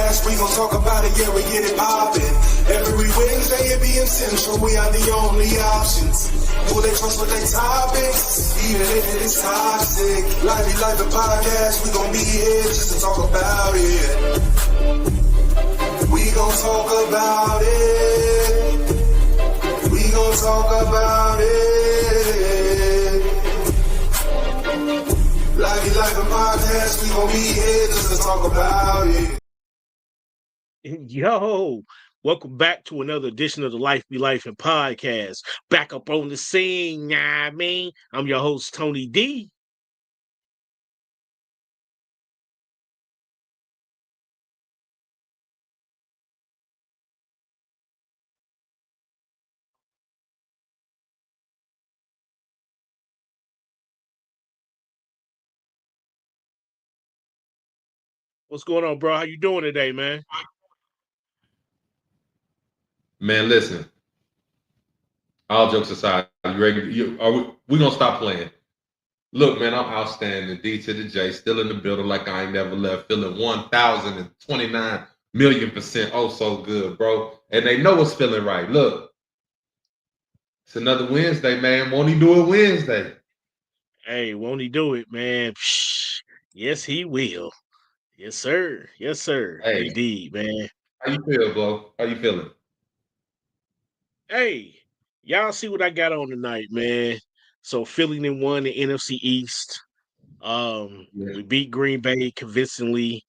podcast, we gon' talk about it, yeah, we get it poppin'. Every Wednesday it be essential, we are the only options. Who they trust with their topics, even if it is toxic. Life and podcast, we gon' be here just to talk about it. We gon' talk about it. We gon' talk about it. Life and podcast, we gon' be here just to talk about it. Yo, welcome back to another edition of the Life Be Life and Podcast. Back up on the scene, I mean. I'm your host, Tony D. What's going on, bro? How you doing today, man? Man, listen. All jokes aside, you ready? We gonna stop playing. Look, man, I'm outstanding. D to the J, still in the building like I ain't never left. Feeling 1,029,000,000%. Oh, so good, bro. And they know it's feeling right. Look, it's another Wednesday, man. Won't he do it Wednesday? Hey, won't he do it, man? Psh, yes, he will. Yes, sir. Yes, sir. Hey. Indeed, man. How you feel, bro? How you feeling? Hey, y'all see what I got on tonight, man. So Philly then won the NFC East. We beat Green Bay convincingly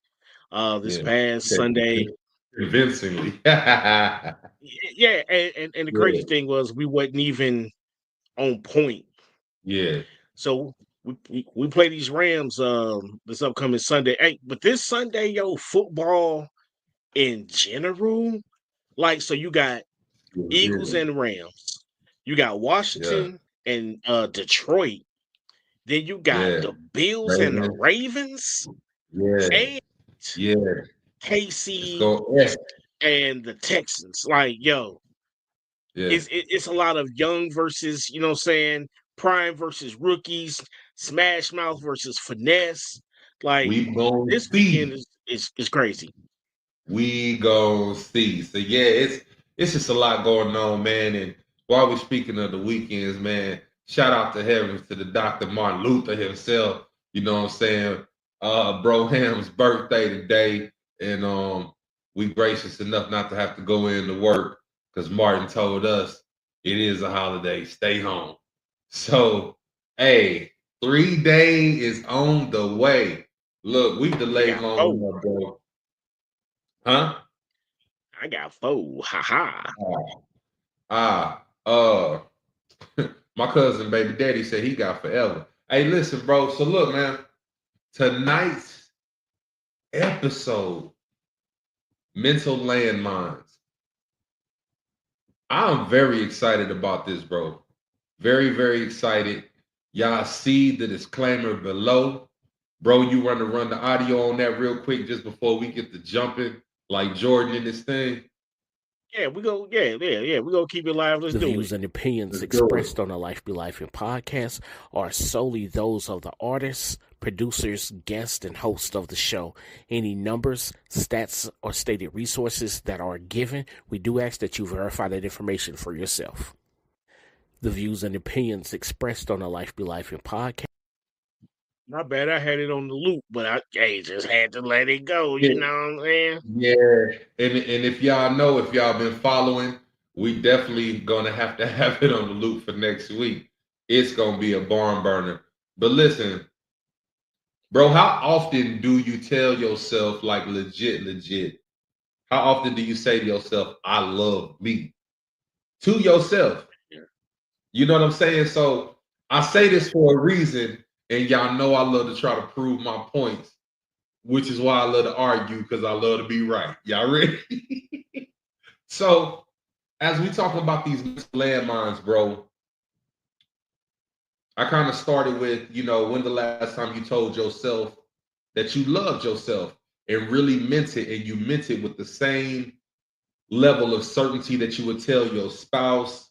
this past Sunday. Convincingly. Yeah, and the crazy thing was we wasn't even on point. Yeah. So we play these Rams this upcoming Sunday. Hey, but this Sunday, yo, football in general, like, so you got Eagles and Rams, you got Washington and Detroit, then you got the Bills and the Ravens, and KC and the Texans. Like, yo, it's a lot of young versus, you know what I'm saying, prime versus rookies, smash mouth versus finesse. Like, this weekend is crazy. We go see. So yeah, it's just a lot going on, man. And while we're speaking of the weekends, man, shout out to heavens to the Dr. Martin Luther himself. You know what I'm saying? Bro Ham's birthday today. And we gracious enough not to have to go in to work because Martin told us it is a holiday. Stay home. So, hey, 3 day is on the way. Look, we delayed long enough, bro. Huh? I got 4. Ha ha. My cousin baby daddy said he got forever. Hey, listen, bro. So look, man, tonight's episode, mental landmines. I'm very excited about this, bro. Very, very excited. Y'all see the disclaimer below. Bro, you want to run the audio on that real quick just before we get to jumping like Jordan in this thing? Yeah, we go. Yeah. We gonna keep it live. Let's do it. The views and opinions expressed on the Life Be Life and podcast are solely those of the artists, producers, guests, and hosts of the show. Any numbers, stats, or stated resources that are given, we do ask that you verify that information for yourself. The views and opinions expressed on the Life Be Life and podcast. Not bad. I had it on the loop, but I just had to let it go. You know what I'm saying? Yeah. And if y'all know, if y'all been following, we definitely gonna have to have it on the loop for next week. It's gonna be a barn burner. But listen, bro, how often do you tell yourself, like, legit? How often do you say to yourself, I love me? To yourself. Yeah. You know what I'm saying? So I say this for a reason. And y'all know I love to try to prove my points, which is why I love to argue, because I love to be right. Y'all ready? So, as we talk about these landmines, bro, I kind of started with, when the last time you told yourself that you loved yourself and really meant it, and you meant it with the same level of certainty that you would tell your spouse,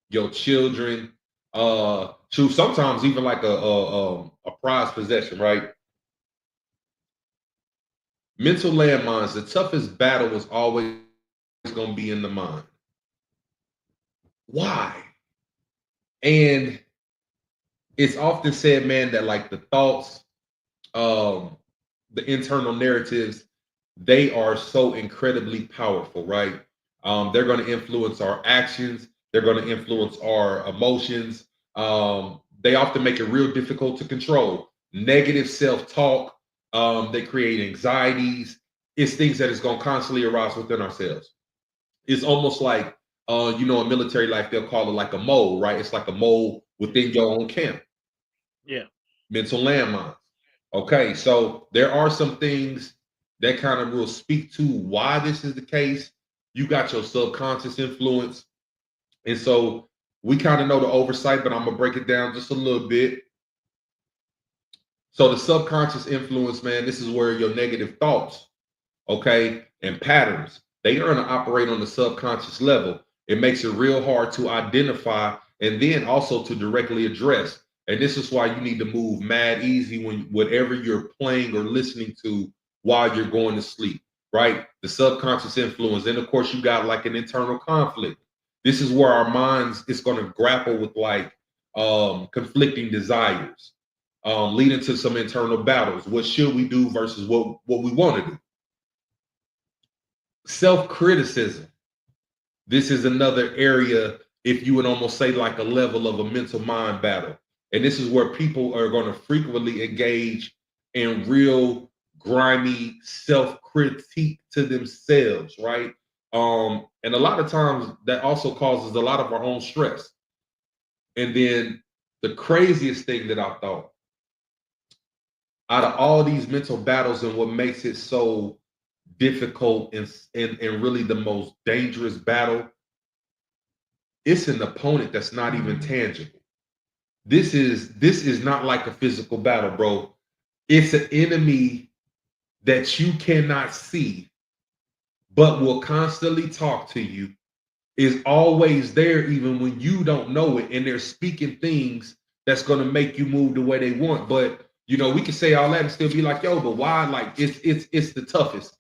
your children, sometimes even like a prized possession, right? Mental landmines, the toughest battle is always going to be in the mind. Why? And it's often said, man, that like the thoughts, the internal narratives, they are so incredibly powerful, right? They're going to influence our actions. They're going to influence our emotions. They often make it real difficult to control. Negative self-talk. They create anxieties. It's things that is going to constantly arise within ourselves. It's almost like, in military life, they'll call it like a mole, right? It's like a mole within your own camp. Yeah. Mental landmines. Okay, so there are some things that kind of will speak to why this is the case. You got your subconscious influence. And so we kind of know the oversight, but I'm going to break it down just a little bit. So the subconscious influence, man, this is where your negative thoughts, okay, and patterns, they are going to operate on the subconscious level. It makes it real hard to identify and then also to directly address. And this is why you need to move mad easy when whatever you're playing or listening to while you're going to sleep, right? The subconscious influence. Then, of course, you got like an internal conflict. This is where our minds is going to grapple with like conflicting desires, leading to some internal battles. What should we do versus what we want to do? Self-criticism. This is another area, if you would almost say like a level of a mental mind battle. And this is where people are going to frequently engage in real grimy self-critique to themselves, right? And a lot of times that also causes a lot of our own stress. And then the craziest thing that I thought, out of all these mental battles and what makes it so difficult and really the most dangerous battle, it's an opponent that's not even tangible. This is not like a physical battle, bro. It's an enemy that you cannot see, but will constantly talk to you, is always there even when you don't know it, and they're speaking things that's going to make you move the way they want. But we can say all that and still be like, yo, but why? Like it's the toughest.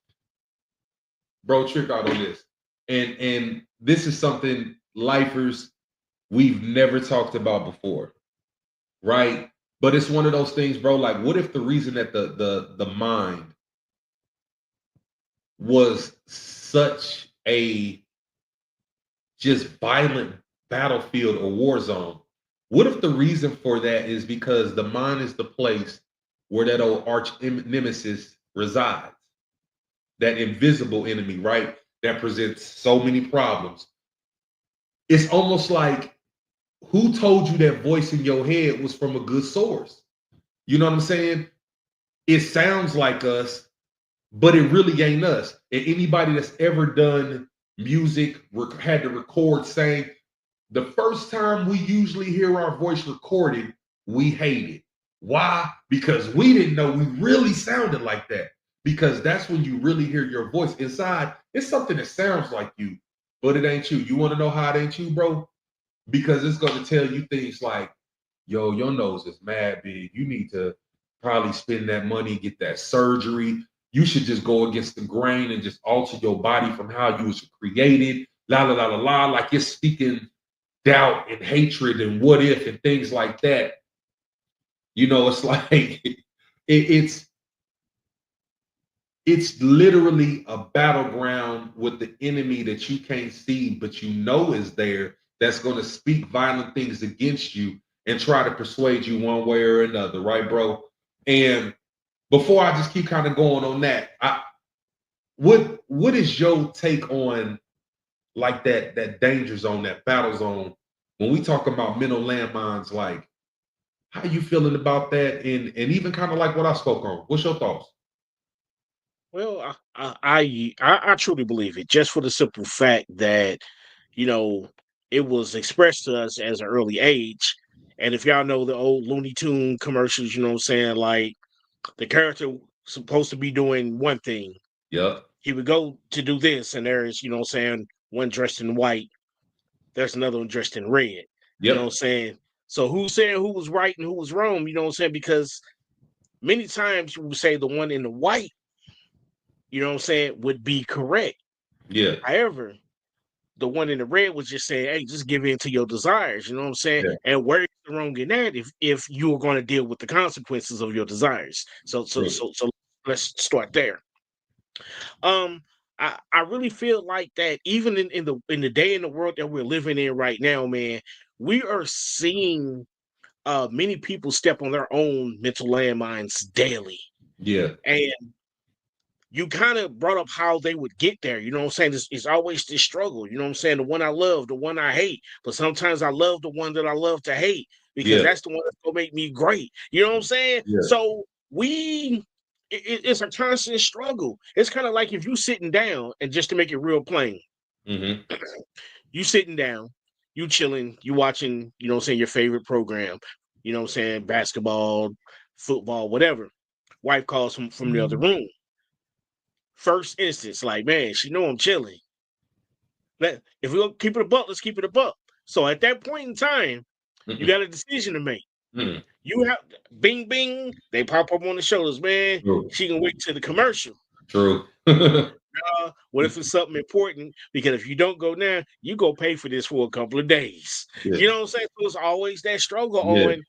Bro, trick out on this. And this is something lifers we've never talked about before, right? But it's one of those things, bro. Like, what if the reason that the mind was such a just violent battlefield or war zone? What if the reason for that is because the mind is the place where that old arch nemesis resides? That invisible enemy, right? That presents so many problems. It's almost like, who told you that voice in your head was from a good source? You know what I'm saying? It sounds like us, but it really ain't us. And anybody that's ever done music, had to record, saying, the first time we usually hear our voice recorded, we hate it. Why? Because we didn't know we really sounded like that. Because that's when you really hear your voice inside. It's something that sounds like you, but it ain't you. You want to know how it ain't you, bro? Because it's going to tell you things like, yo, your nose is mad big. You need to probably spend that money and get that surgery. You should just go against the grain and just alter your body from how you was created. La la la la la. Like, it's speaking doubt and hatred and what if and things like that. It's like it's literally a battleground with the enemy that you can't see, but is there, that's going to speak violent things against you and try to persuade you one way or another, right, bro? And before I just keep kind of going on that, what is your take on like that danger zone, that battle zone, when we talk about mental landmines? Like, how you feeling about that, and even kind of like what I spoke on? What's your thoughts? Well, I truly believe it, just for the simple fact that it was expressed to us as an early age. And if y'all know the old Looney Tune commercials, you know what I'm saying, like the character supposed to be doing one thing. Yep. He would go to do this, and there's, what I'm saying, one dressed in white, there's another one dressed in red. You know what I'm saying? So who's saying who was right and who was wrong? You know what I'm saying? Because many times you would say the one in the white you know what I'm saying, would be correct. Yeah. However, the one in the red was just saying, hey, just give in to your desires, you know what I'm saying? Yeah. And where is the wrong in that if you are going to deal with the consequences of your desires? So let's start there. I really feel like that even in the day in the world that we're living in right now, man, we are seeing many people step on their own mental landmines daily. Yeah. And you kind of brought up how they would get there. You know what I'm saying? It's always this struggle. You know what I'm saying? The one I love, the one I hate. But sometimes I love the one that I love to hate because that's the one that's going to make me great. You know what I'm saying? Yeah. So it's a constant struggle. It's kind of like if you sitting down, and just to make it real plain, you sitting down, you chilling, you watching, you know what I'm saying, your favorite program, you know what I'm saying, basketball, football, whatever. Wife calls from the other room. First instance, like, man, she know I'm chilling. If we're gonna keep it a buck, let's keep it a buck. So at that point in time, you got a decision to make. You have bing bing, they pop up on the shoulders, man. True. She can wait to the commercial. True. What if it's something important? Because if you don't go now, you go pay for this for a couple of days. Yeah. You know what I'm saying? So it's always that struggle on.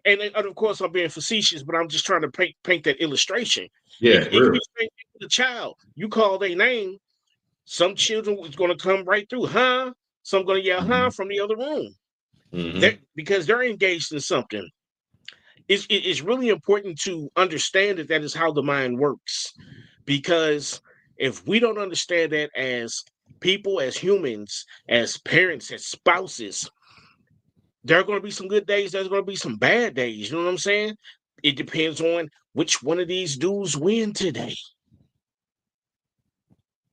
And of course, I'm being facetious, but I'm just trying to paint that illustration. Yeah, It can be straight to the child. You call their name, some children is going to come right through, huh? Some going to yell, huh, from the other room. Because they're engaged in something. It's really important to understand that is how the mind works. Because if we don't understand that as people, as humans, as parents, as spouses, there are going to be some good days. There's going to be some bad days. You know what I'm saying? It depends on which one of these dudes win today.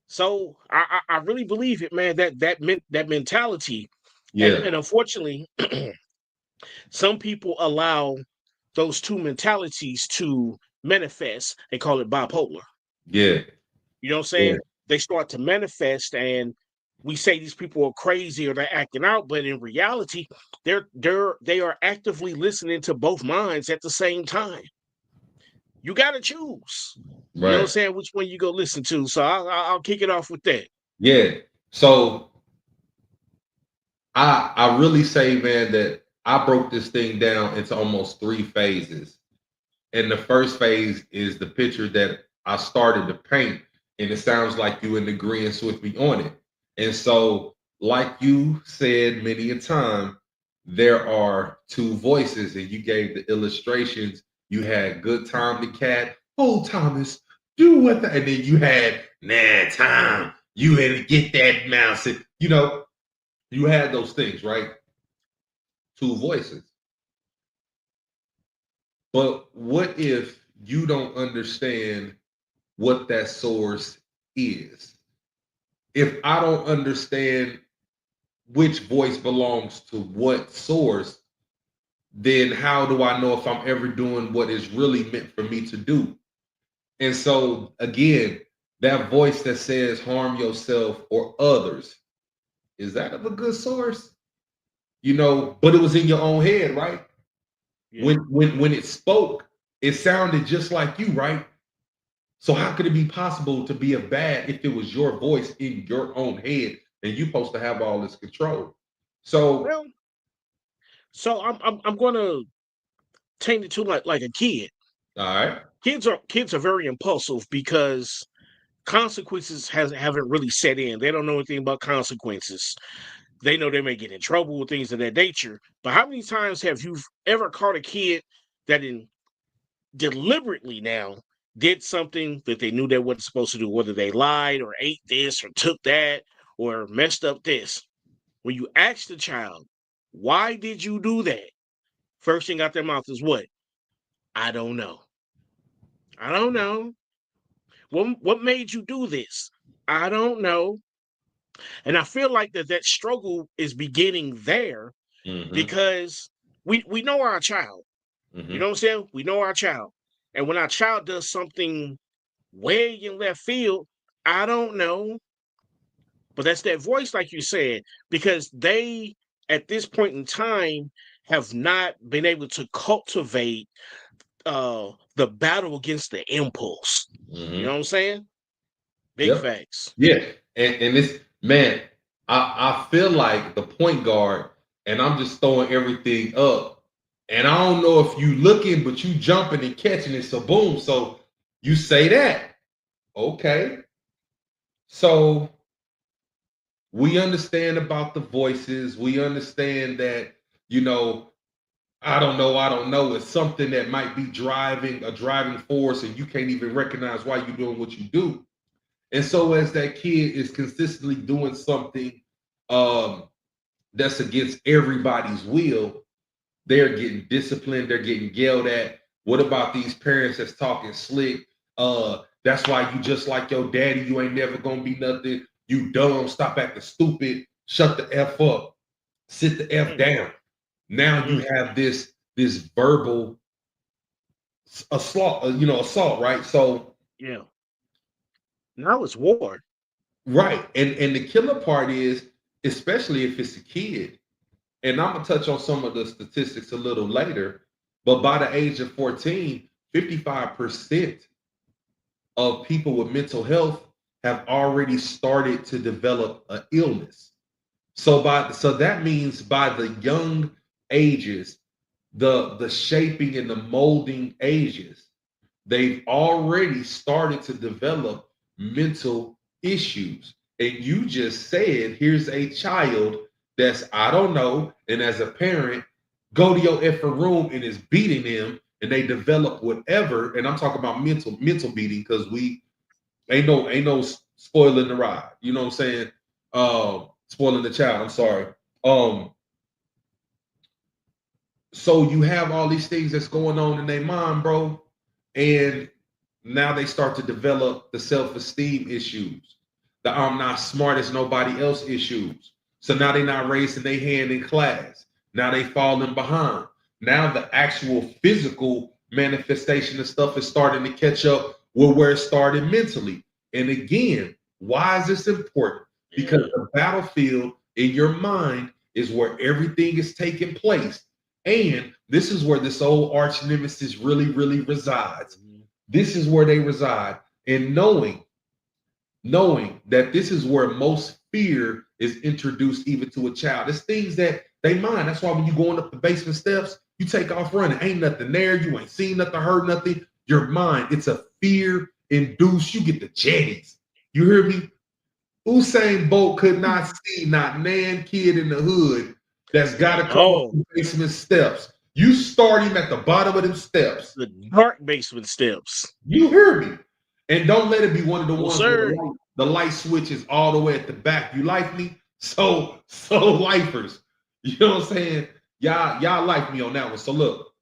So I really believe it, man. That mentality, and unfortunately, some people allow those two mentalities to manifest. They call it bipolar. Yeah. You know what I'm saying? They start to manifest, and we say these people are crazy or they're acting out, but in reality, they are actively listening to both minds at the same time. You got to choose. You know what I'm saying? Which one you go listen to. So I'll kick it off with that. Yeah. So I really say, man, that I broke this thing down into almost 3 phases. And the first phase is the picture that I started to paint. And it sounds like you in agreement with me on it. And so, like you said many a time, there are 2 voices, and you gave the illustrations. You had good time the cat. Oh, Thomas, do what the, and then you had, nah, Tom, you had to get that mouse. And, you know, you had those things, right? 2 voices. But what if you don't understand what that source is? If I don't understand which voice belongs to what source, then how do I know if I'm ever doing what is really meant for me to do? And so, again, that voice that says harm yourself or others, is that of a good source? You know, but it was in your own head, right? Yeah. When it spoke, it sounded just like you, right? So how could it be possible to be a bad if it was your voice in your own head and you're supposed to have all this control? So, I'm going to taint it to like a kid. All right. Kids are very impulsive because consequences haven't really set in. They don't know anything about consequences. They know they may get in trouble with things of that nature. But how many times have you ever caught a kid that deliberately now did something that they knew they wasn't supposed to do, whether they lied or ate this or took that or messed up this? When you ask the child, why did you do that? First thing out their mouth is what? I don't know. I don't know. What made you do this? I don't know. And I feel like that struggle is beginning there because we know our child. You know what I'm saying? We know our child. And when our child does something way in left field, I don't know. But that's that voice, like you said, because they, at this point in time, have not been able to cultivate the battle against the impulse. You know what I'm saying? Big facts. Yeah. And this, man, I feel like the point guard, and I'm just throwing everything up. And I don't know if you looking, but you jumping and catching it. So boom. So you say that. Okay. So we understand about the voices. We understand that, I don't know. It's something that might be a driving force, and you can't even recognize why you're doing what you do. And so as that kid is consistently doing something that's against everybody's will, they're getting disciplined, they're getting yelled at. What about these parents that's talking slick? That's why you just like your daddy, you ain't never gonna be nothing. You dumb, stop acting stupid, shut the F up, sit the F down. Now you have this verbal assault, right? So yeah. Now it's war. Right. And the killer part is, especially if it's a kid, and I'm gonna touch on some of the statistics a little later, but by the age of 14, 55% of people with mental health have already started to develop an illness. So that means by the young ages, the shaping and the molding ages, they've already started to develop mental issues. And you just said, here's a child that's, I don't know, and as a parent, go to your effing room and is beating them, and they develop whatever. And I'm talking about mental beating, because we ain't no spoiling the ride. You know what I'm saying? Spoiling the child. I'm sorry. So you have all these things that's going on in their mind, bro, and now they start to develop the self-esteem issues, the I'm not smart as nobody else issues. So now they're not raising their hand in class. Now they falling behind. Now the actual physical manifestation of stuff is starting to catch up with where it started mentally. And again, why is this important? Because the battlefield in your mind is where everything is taking place. And this is where this old arch nemesis really, really resides. This is where they reside. And knowing that this is where most fear is introduced even to a child. It's things that they mind. That's why when you going up the basement steps, you take off running. Ain't nothing there. You ain't seen nothing, heard nothing. Your mind, it's a fear induced. You get the jetties. You hear me? Usain Bolt could not see not nan kid in the hood that's got to come up the basement steps. You start him at the bottom of them steps. The dark basement steps. You hear me? And don't let it be one of the ones where the light switch is all the way at the back. You like me? So lifers. You know what I'm saying? Y'all like me on that one. So look,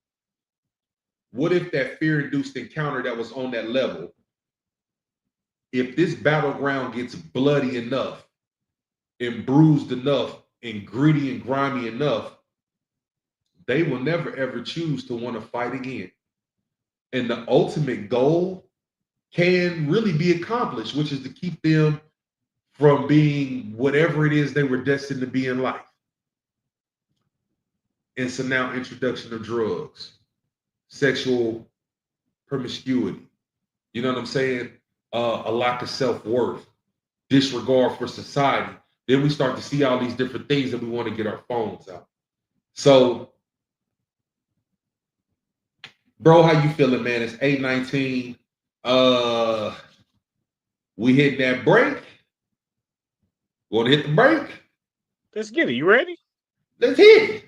what if that fear-induced encounter that was on that level, if this battleground gets bloody enough and bruised enough and gritty and grimy enough, they will never ever choose to want to fight again. And the ultimate goal can really be accomplished, which is to keep them from being whatever it is they were destined to be in life. And so now introduction of drugs, sexual promiscuity, you know what I'm saying? A lack of self-worth, disregard for society. Then we start to see all these different things that we want to get our phones out. So, bro, how you feeling, man? It's 8:19. We hit that break. Want to hit the break? Let's get it. You ready? Let's hit it.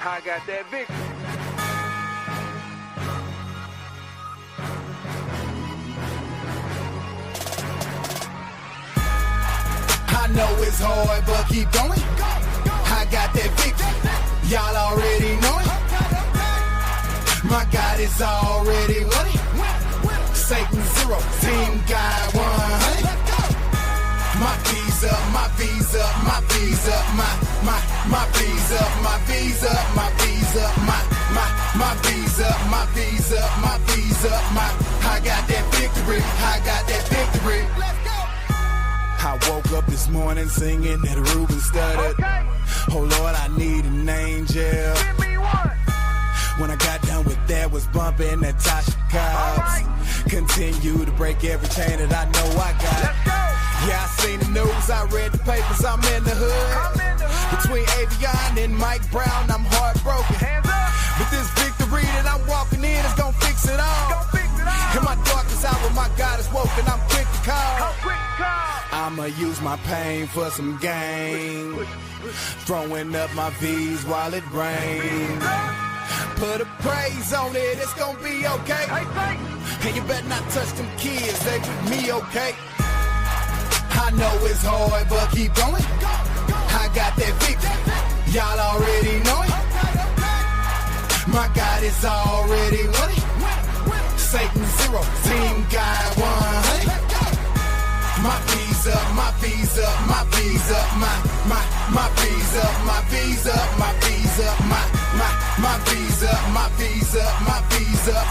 I got that victory. I know it's hard, but keep going. I got that victory. Y'all already know it. My God is already ready. Satan 0, team guy 100. My V's up, my V's up, my V's up, my V's up, my V's up, my V's up, my V's up, my V's up, my V's up, I got that victory, I got that victory. Let's go. I woke up this morning singing that Ruben stuttered. Okay. Oh Lord, I need an angel. Give me one. When I got done with that, was bumping that Tasha Cobbs. Continue to break every chain that I know I got. Yeah, I seen the news, I read the papers, I'm in the hood. Between Avion and Mike Brown, I'm heartbroken. But this victory that I'm walking in is gonna fix it all. In my darkest hour, my God is woken, I'm quick to call. I'ma use my pain for some gain. Throwing up my V's while it rains. Put a praise on it, it's gonna be okay. And you better not touch them kids, they with me, okay? I know it's hard, but keep going. I got that victory, y'all already know it. My God is already won it. Satan 0, team guy 100. My V's up, my V's up, my V's up, my V's up, my V's up, my V's up, my V's up, my V's up, my V's up,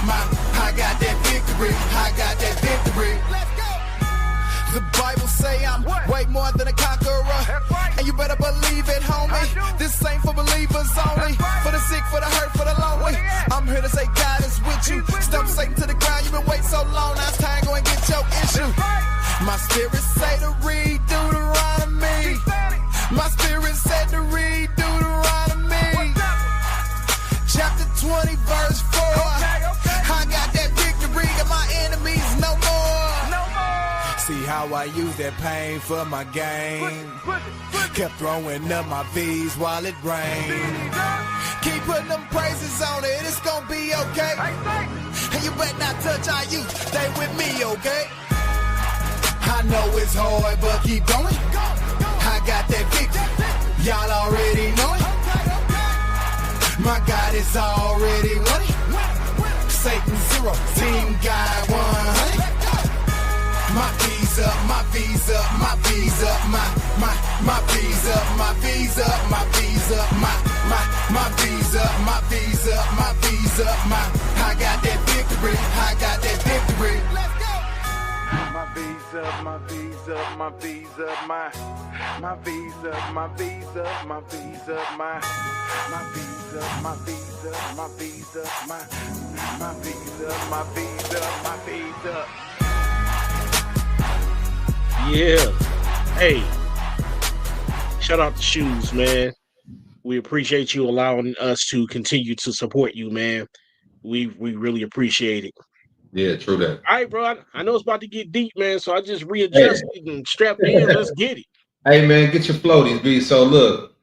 I got that victory, I got that victory. The Bible say I'm way more than a conqueror. And you better believe it, homie. This ain't for believers only. For the sick, for the hurt, for the lonely. I'm here to say God is with you. Stump Satan to the ground. You've been waiting so long. Now it's time, go and get your issue. My spirit say to read Deuteronomy. My spirit said to read Deuteronomy. Chapter 20, verse 4. I got that victory and my enemies no more. See how I use that pain for my gain. Kept throwing up my V's while it rained. Keep putting them praises on it, it's gonna be okay. And you better not touch our youth, they with me, okay? I know it's hard, but keep going. I got that victory, y'all already know it. My God is already won it. Satan 0, team guy 100. My V's up, my V's up, my V's up, my V's up, my V's up, my V's up, my V's up, my V's up, my V's up, I got that victory, I got that victory. Let's go. My V's up, my V's up, my V's up, my V's up, my V's up, my V's up, my V's up, my V's up, my V's up, my V's up, my V's up, my V's up. Yeah. Hey, shout out to Shoes, man. We appreciate you allowing us to continue to support you, man. We really appreciate it. Yeah, true that. All right, bro. I know it's about to get deep, man. So I just readjusted and strapped in. Let's get it. Hey, man, get your floaties, B. So look,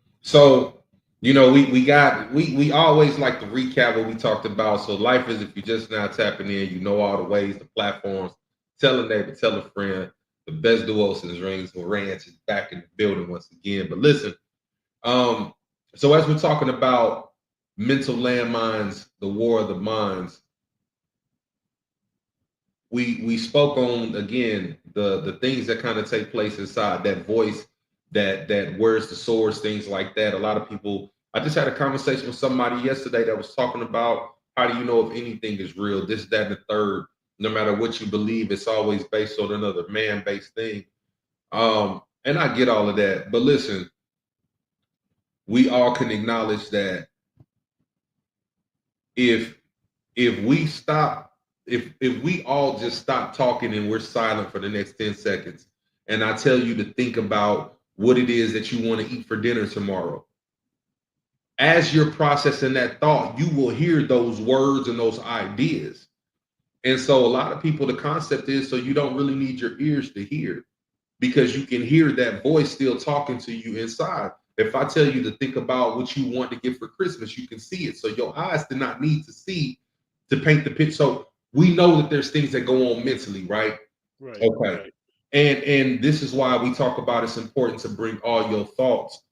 you know, we always like to recap what we talked about. So life is, if you're just now tapping in, you know all the ways, the platforms. Tell a neighbor, tell a friend. The best duos and rings or ranch is back in the building once again. But listen, so as we're talking about mental landmines, the war of the minds, we spoke on again the things that kind of take place inside that voice, that where's the source, things like that. A lot of people. I just had a conversation with somebody yesterday that was talking about how do you know if anything is real, this, that, and the third. No matter what you believe, it's always based on another man-based thing. And I get all of that. But listen, we all can acknowledge that if we stop, if we all just stop talking and we're silent for the next 10 seconds, and I tell you to think about what it is that you want to eat for dinner tomorrow, as you're processing that thought, you will hear those words and those ideas. And so a lot of people, the concept is so you don't really need your ears to hear, because you can hear that voice still talking to you inside. If I tell you to think about what you want to get for Christmas, you can see it. So your eyes do not need to see to paint the picture. So we know that there's things that go on mentally, right? Right. Okay. Right. And this is why we talk about it's important to bring all your thoughts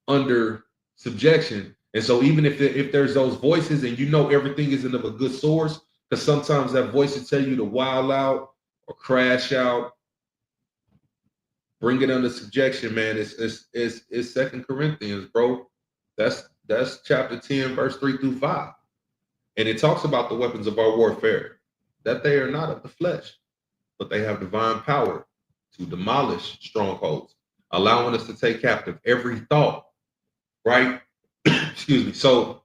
under subjection. And so even if there's those voices and you know everything isn't of a good source, because sometimes that voice will tell you to wild out or crash out. Bring it under subjection, man. It's 2 Corinthians, bro. That's chapter 10, verse 3 through 5. And it talks about the weapons of our warfare, that they are not of the flesh, but they have divine power to demolish strongholds, allowing us to take captive every thought, right? Excuse me. So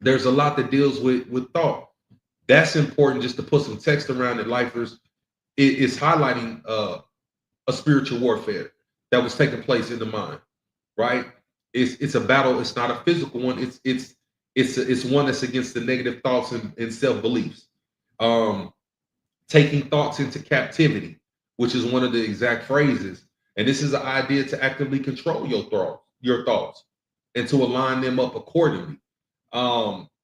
there's a lot that deals with thought. That's important just to put some text around it, lifers. It's highlighting a spiritual warfare that was taking place in the mind, right? It's a battle. It's not a physical one. It's one that's against the negative thoughts and self beliefs. Taking thoughts into captivity, which is one of the exact phrases. And this is the idea to actively control your thoughts, and to align them up accordingly.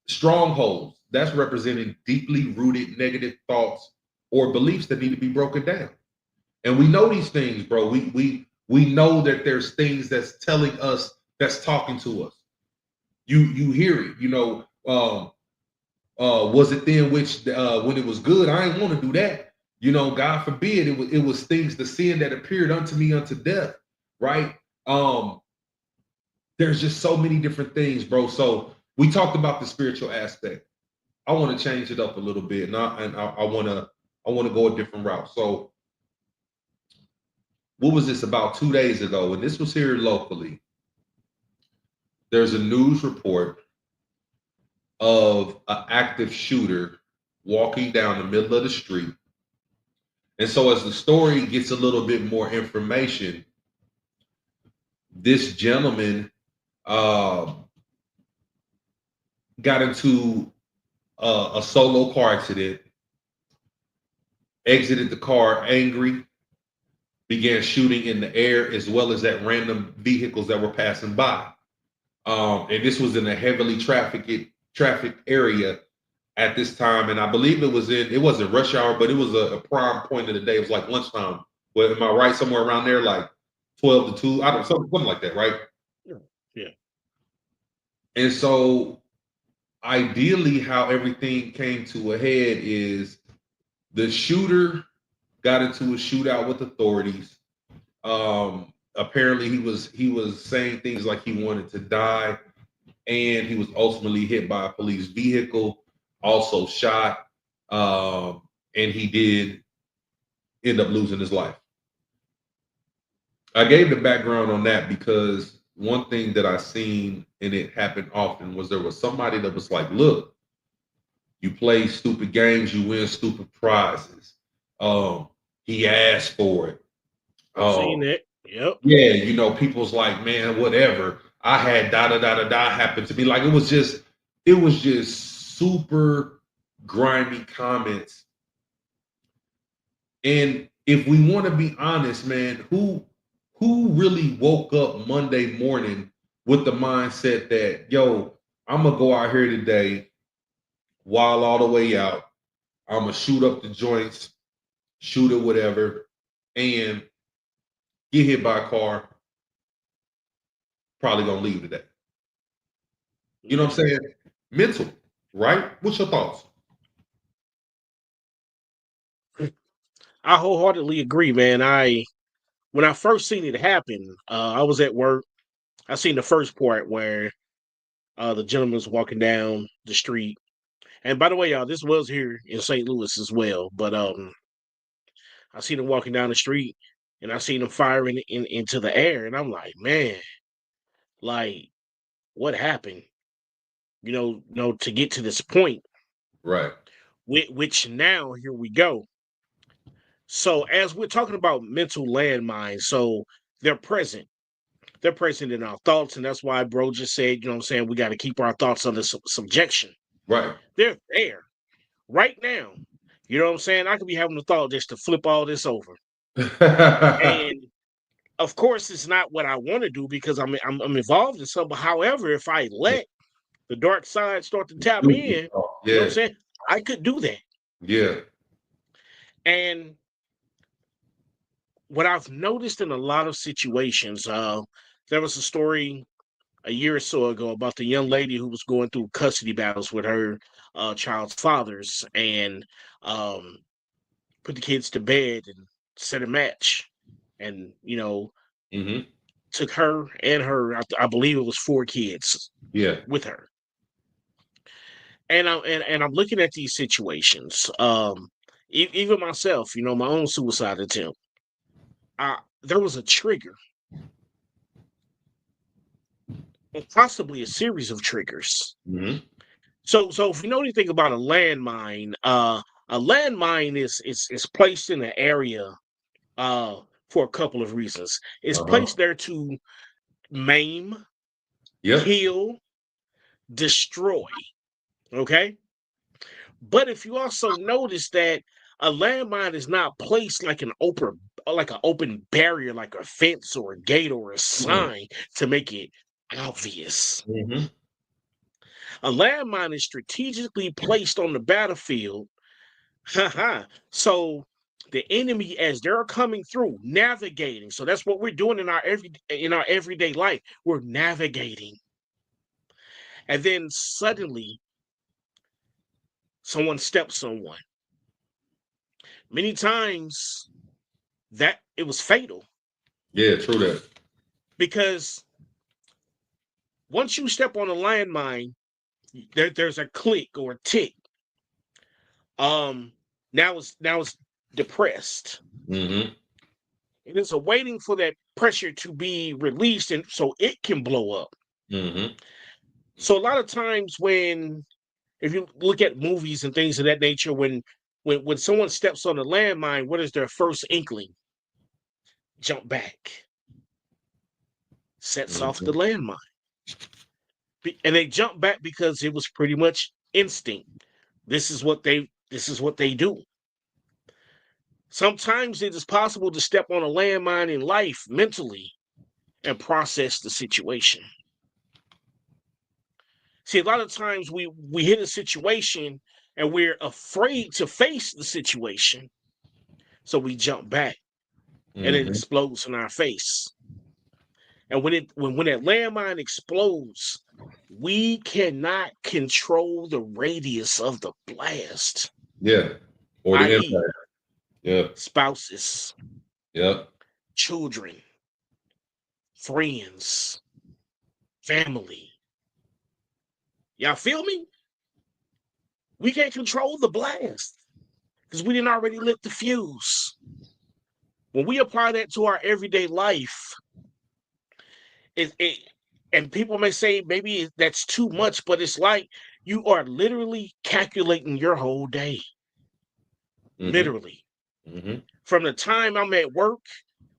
Strongholds, that's representing deeply rooted negative thoughts or beliefs that need to be broken down. And we know these things, bro. We know that there's things that's telling us, that's talking to us. You hear it, was it then which when it was good, I didn't want to do that. God forbid, it was things, the sin that appeared unto me unto death, right? There's just so many different things, bro. So we talked about the spiritual aspect. I want to change it up a little bit, and I want to go a different route. So what was this, about 2 days ago? And this was here locally. There's a news report of an active shooter walking down the middle of the street. And so as the story gets a little bit more information, this gentleman got into a solo car accident, exited the car angry, began shooting in the air as well as at random vehicles that were passing by. And this was in a heavily trafficked area at this time. And I believe it wasn't rush hour, but it was a prime point of the day. It was like lunchtime. Well, am I right? Somewhere around there, like 12 to 2, something like that, right? Yeah. And so ideally, how everything came to a head is the shooter got into a shootout with authorities. Apparently he was saying things like he wanted to die, and he was ultimately hit by a police vehicle, also shot, and he did end up losing his life. I gave the background on that because one thing that I seen, and it happened often, was there was somebody that was like, look, you play stupid games, you win stupid prizes. He asked for it. I've seen that. Yep. Yeah, people's like, man, whatever. I had da da da da da happen to me. Like it was just super grimy comments. And if we want to be honest, man, who really woke up Monday morning with the mindset that, yo, I'm gonna go out here today, while all the way out, I'm gonna shoot up the joints, shoot it, whatever, and get hit by a car, probably gonna leave today. You know what I'm saying? Mental, right? What's your thoughts? I wholeheartedly agree, man. When I first seen it happen, I was at work. I seen the first part where the gentleman was walking down the street. And by the way, y'all, this was here in St. Louis as well. But I seen him walking down the street, and I seen him firing into the air, and I'm like, man, like, what happened? To get to this point. Right. Which now here we go. So as we're talking about mental landmines, so they're present. They're present in our thoughts, and that's why bro just said, you know what I'm saying, we got to keep our thoughts under subjection. Right. They're there right now. You know what I'm saying? I could be having the thought just to flip all this over. And of course, it's not what I want to do because I'm involved in something. However, if I let the dark side start to tap in, you know what I'm saying, I could do that. Yeah. And what I've noticed in a lot of situations, there was a story a year or so ago about the young lady who was going through custody battles with her child's fathers, and put the kids to bed and set a match, and took her and I believe it was 4 kids with her. And I'm looking at these situations, even myself, my own suicide attempt. There was a trigger, and possibly a series of triggers So if you know anything about a landmine is placed in an area for a couple of reasons. It's placed there to maim, Yep. kill, destroy. Okay. But if you also notice that a landmine is not placed like an open barrier, like a fence or a gate or a sign to make it obvious. Mm-hmm. A landmine is strategically placed on the battlefield. So the enemy, as they're coming through, navigating. So that's what we're doing in our everyday life. We're navigating. And then suddenly someone steps on one. Many times that it was fatal. Yeah, true that. Because once you step on a landmine, there's a click or a tick. Now it's depressed. Mm-hmm. And it's waiting for that pressure to be released and so it can blow up. Mm-hmm. So a lot of times if you look at movies and things of that nature, when someone steps on a landmine, what is their first inkling? Jump back. Sets off the landmine. And they jump back because it was pretty much instinct. This is what they do. Sometimes it is possible to step on a landmine in life mentally and process the situation. See, a lot of times we hit a situation and we're afraid to face the situation. So we jump back and it explodes in our face. And when that landmine explodes, we cannot control the radius of the blast. Yeah. Or the i.e., impact. Yeah. spouses, Yep. children, friends, family. Y'all feel me? We can't control the blast because we didn't already lit the fuse. When we apply that to our everyday life, and people may say maybe that's too much, but it's like you are literally calculating your whole day. Literally. Mm-hmm. From the time I'm at work,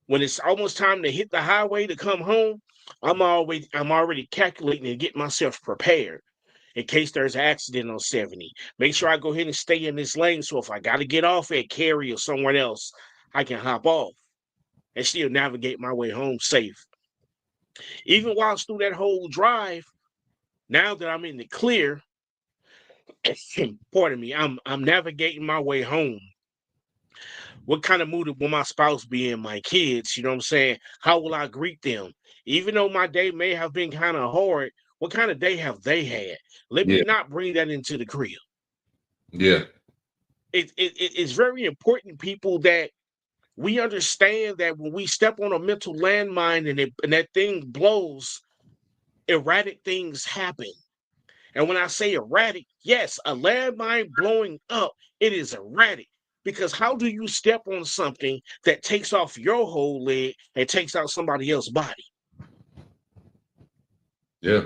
when it's almost time to hit the highway to come home, I'm already calculating and getting myself prepared in case there's an accident on 70. Make sure I go ahead and stay in this lane. So if I got to get off at Cary or somewhere else, I can hop off and still navigate my way home safe. Even while through that whole drive, now that I'm in the clear, pardon me, I'm navigating my way home. What kind of mood will my spouse be in, my kids? You know what I'm saying? How will I greet them? Even though my day may have been kind of hard, what kind of day have they had? Let me not bring that into the crib. Yeah. It's very important, people, that we understand that when we step on a mental landmine and that thing blows, erratic things happen. And when I say erratic, yes, a landmine blowing up, it is erratic. Because how do you step on something that takes off your whole leg and takes out somebody else's body? Yeah.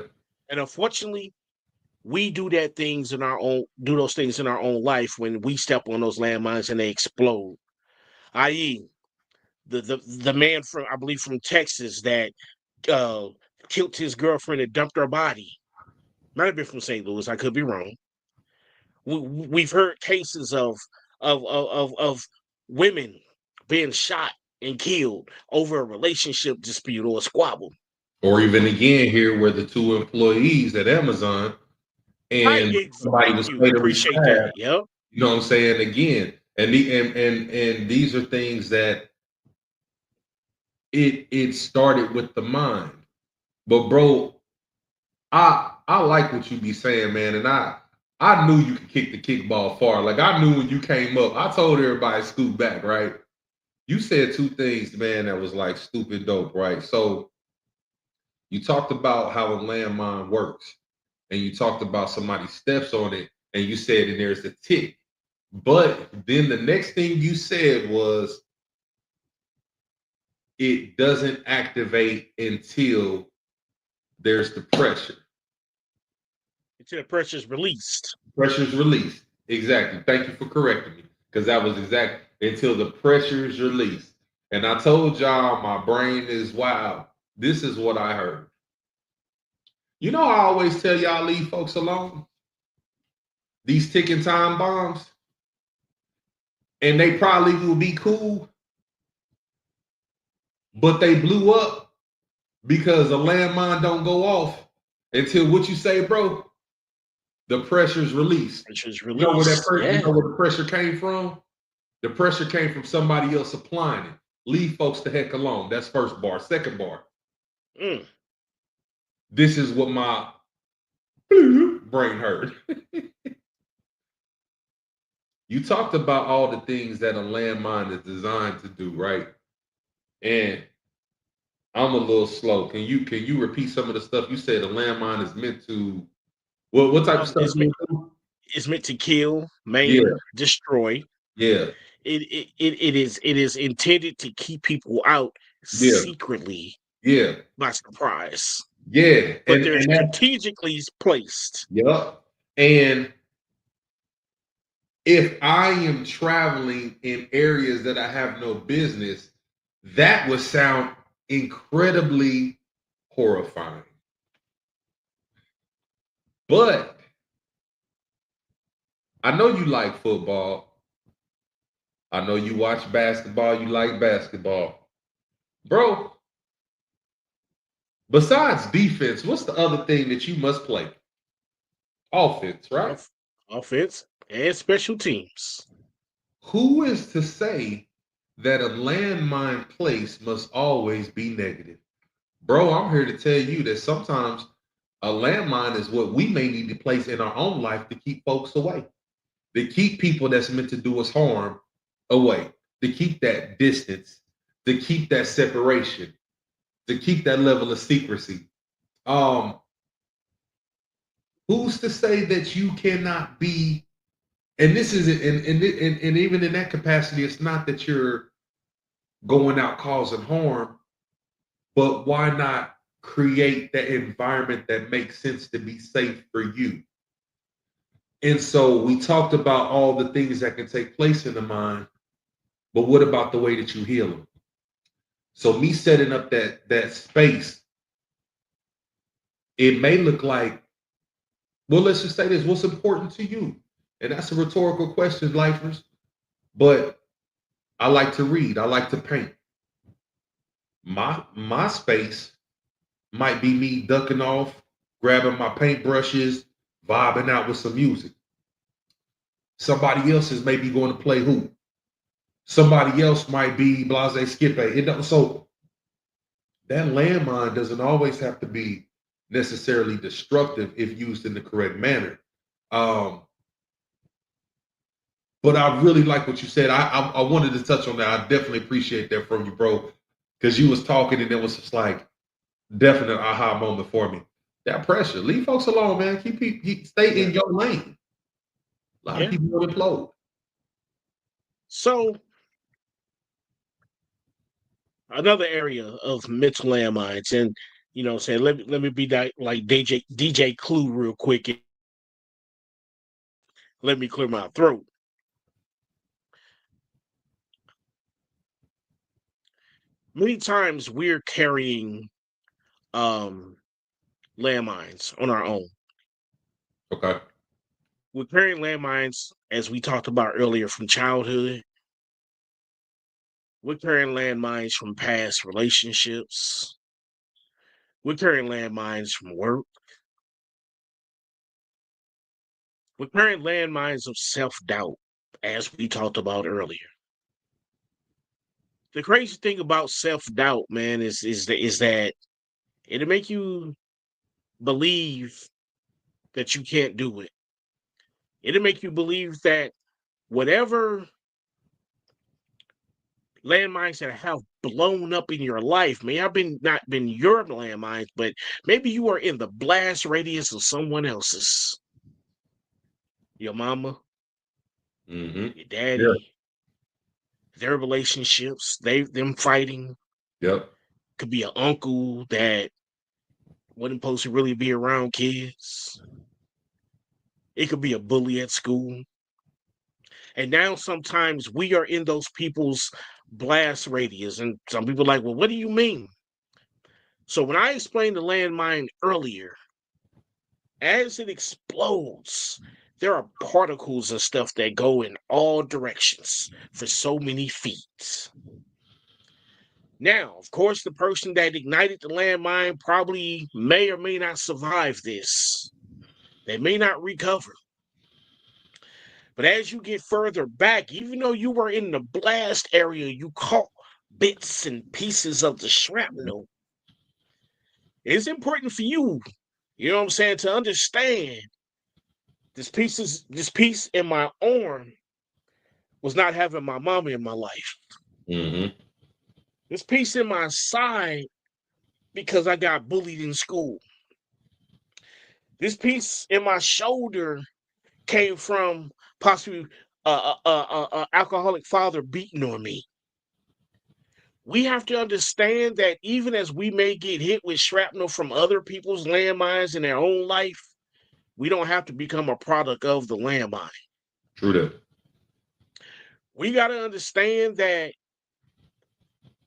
And unfortunately, we do those things in our own life when we step on those landmines and they explode. I.e., the man from, I believe, from Texas that killed his girlfriend and dumped her body. Might have been from St. Louis. I could be wrong. We've heard cases of women being shot and killed over a relationship dispute or a squabble. Or even again here where the two employees at Amazon and somebody Thank was you. fatally Appreciate that. stabbed. Yep. You know what I'm saying? Again, and these are things that it started with the mind. But bro, I like what you be saying, man, and I knew you could kick the kickball far. Like I knew when you came up, I told everybody scoot back, right? You said two things, man, that was like stupid dope, right? So you talked about how a landmine works, and you talked about somebody steps on it, and you said, and there's a tick. But then the next thing you said was it doesn't activate until there's the pressure. Until the pressure's released. Pressure's released. Exactly. Thank you for correcting me, because that was exact until the pressure's released. And I told y'all my brain is wild. This is what I heard. You know, I always tell y'all leave folks alone. These ticking time bombs, and they probably will be cool, but they blew up because a landmine don't go off until what you say, bro. The pressure's released. Pressure's You know where released. you know where the pressure came from? The pressure came from somebody else applying it. Leave folks the heck alone. That's first bar. Second bar. This is what my brain heard. You talked about all the things that a landmine is designed to do, right? And I'm a little slow. Can you repeat some of the stuff you said? A landmine is meant to. Well, what type of stuff? It's meant to kill, maim, destroy. Yeah. It is intended to keep people out secretly. Yeah. By surprise. Yeah. But they're strategically placed. Yep. And if I am traveling in areas that I have no business, that would sound incredibly horrifying. But I know you like football. I know you watch basketball. You like basketball. Bro, besides defense, what's the other thing that you must play? Offense, right? Offense and special teams. Who is to say that a landmine place must always be negative? Bro, I'm here to tell you that sometimes a landmine is what we may need to place in our own life to keep folks away, to keep people that's meant to do us harm away, to keep that distance, to keep that separation, to keep that level of secrecy. Who's to say that you cannot be, and this is and even in that capacity, it's not that you're going out causing harm, but why not create that environment that makes sense to be safe for you? And so we talked about all the things that can take place in the mind, but what about the way that you heal them? So me setting up that space, it may look like, well, let's just say this, what's important to you? And that's a rhetorical question, lifers. But I like to read, I like to paint. My space might be me ducking off, grabbing my paintbrushes, vibing out with some music. Somebody else is maybe going to play hoop. Somebody else might be blase skippe. So that landmine doesn't always have to be necessarily destructive if used in the correct manner. But I really like what you said. I wanted to touch on that. I definitely appreciate that from you, bro, because you was talking and it was just like definite aha moment for me. That pressure, leave folks alone, man. Keep stay in your lane. A lot of people will implode. So another area of mental landmines, and saying let me be that like DJ Clue real quick. And let me clear my throat. Many times we're carrying landmines on our own. Okay. We're carrying landmines, as we talked about earlier, from childhood. We're carrying landmines from past relationships. We're carrying landmines from work. We're carrying landmines of self-doubt, as we talked about earlier. The crazy thing about self-doubt, man, is that it'll make you believe that you can't do it. It'll make you believe that whatever landmines that have blown up in your life may have not been your landmines, but maybe you are in the blast radius of someone else's. Your mama, your daddy, their relationships, them fighting. Yep. Could be an uncle that wasn't supposed to really be around kids. It could be a bully at school. And now sometimes we are in those people's blast radius. And some people are like, well, what do you mean? So when I explained the landmine earlier, as it explodes, there are particles and stuff that go in all directions for so many feet. Now, of course, the person that ignited the landmine probably may or may not survive this. They may not recover. But as you get further back, even though you were in the blast area, you caught bits and pieces of the shrapnel. It's important for you, you know what I'm saying, to understand this piece in my arm was not having my mama in my life. Mm-hmm. This piece in my side because I got bullied in school. This piece in my shoulder came from possibly alcoholic father beating on me. We have to understand that even as we may get hit with shrapnel from other people's landmines in their own life, we don't have to become a product of the landmine. True that. We got to understand that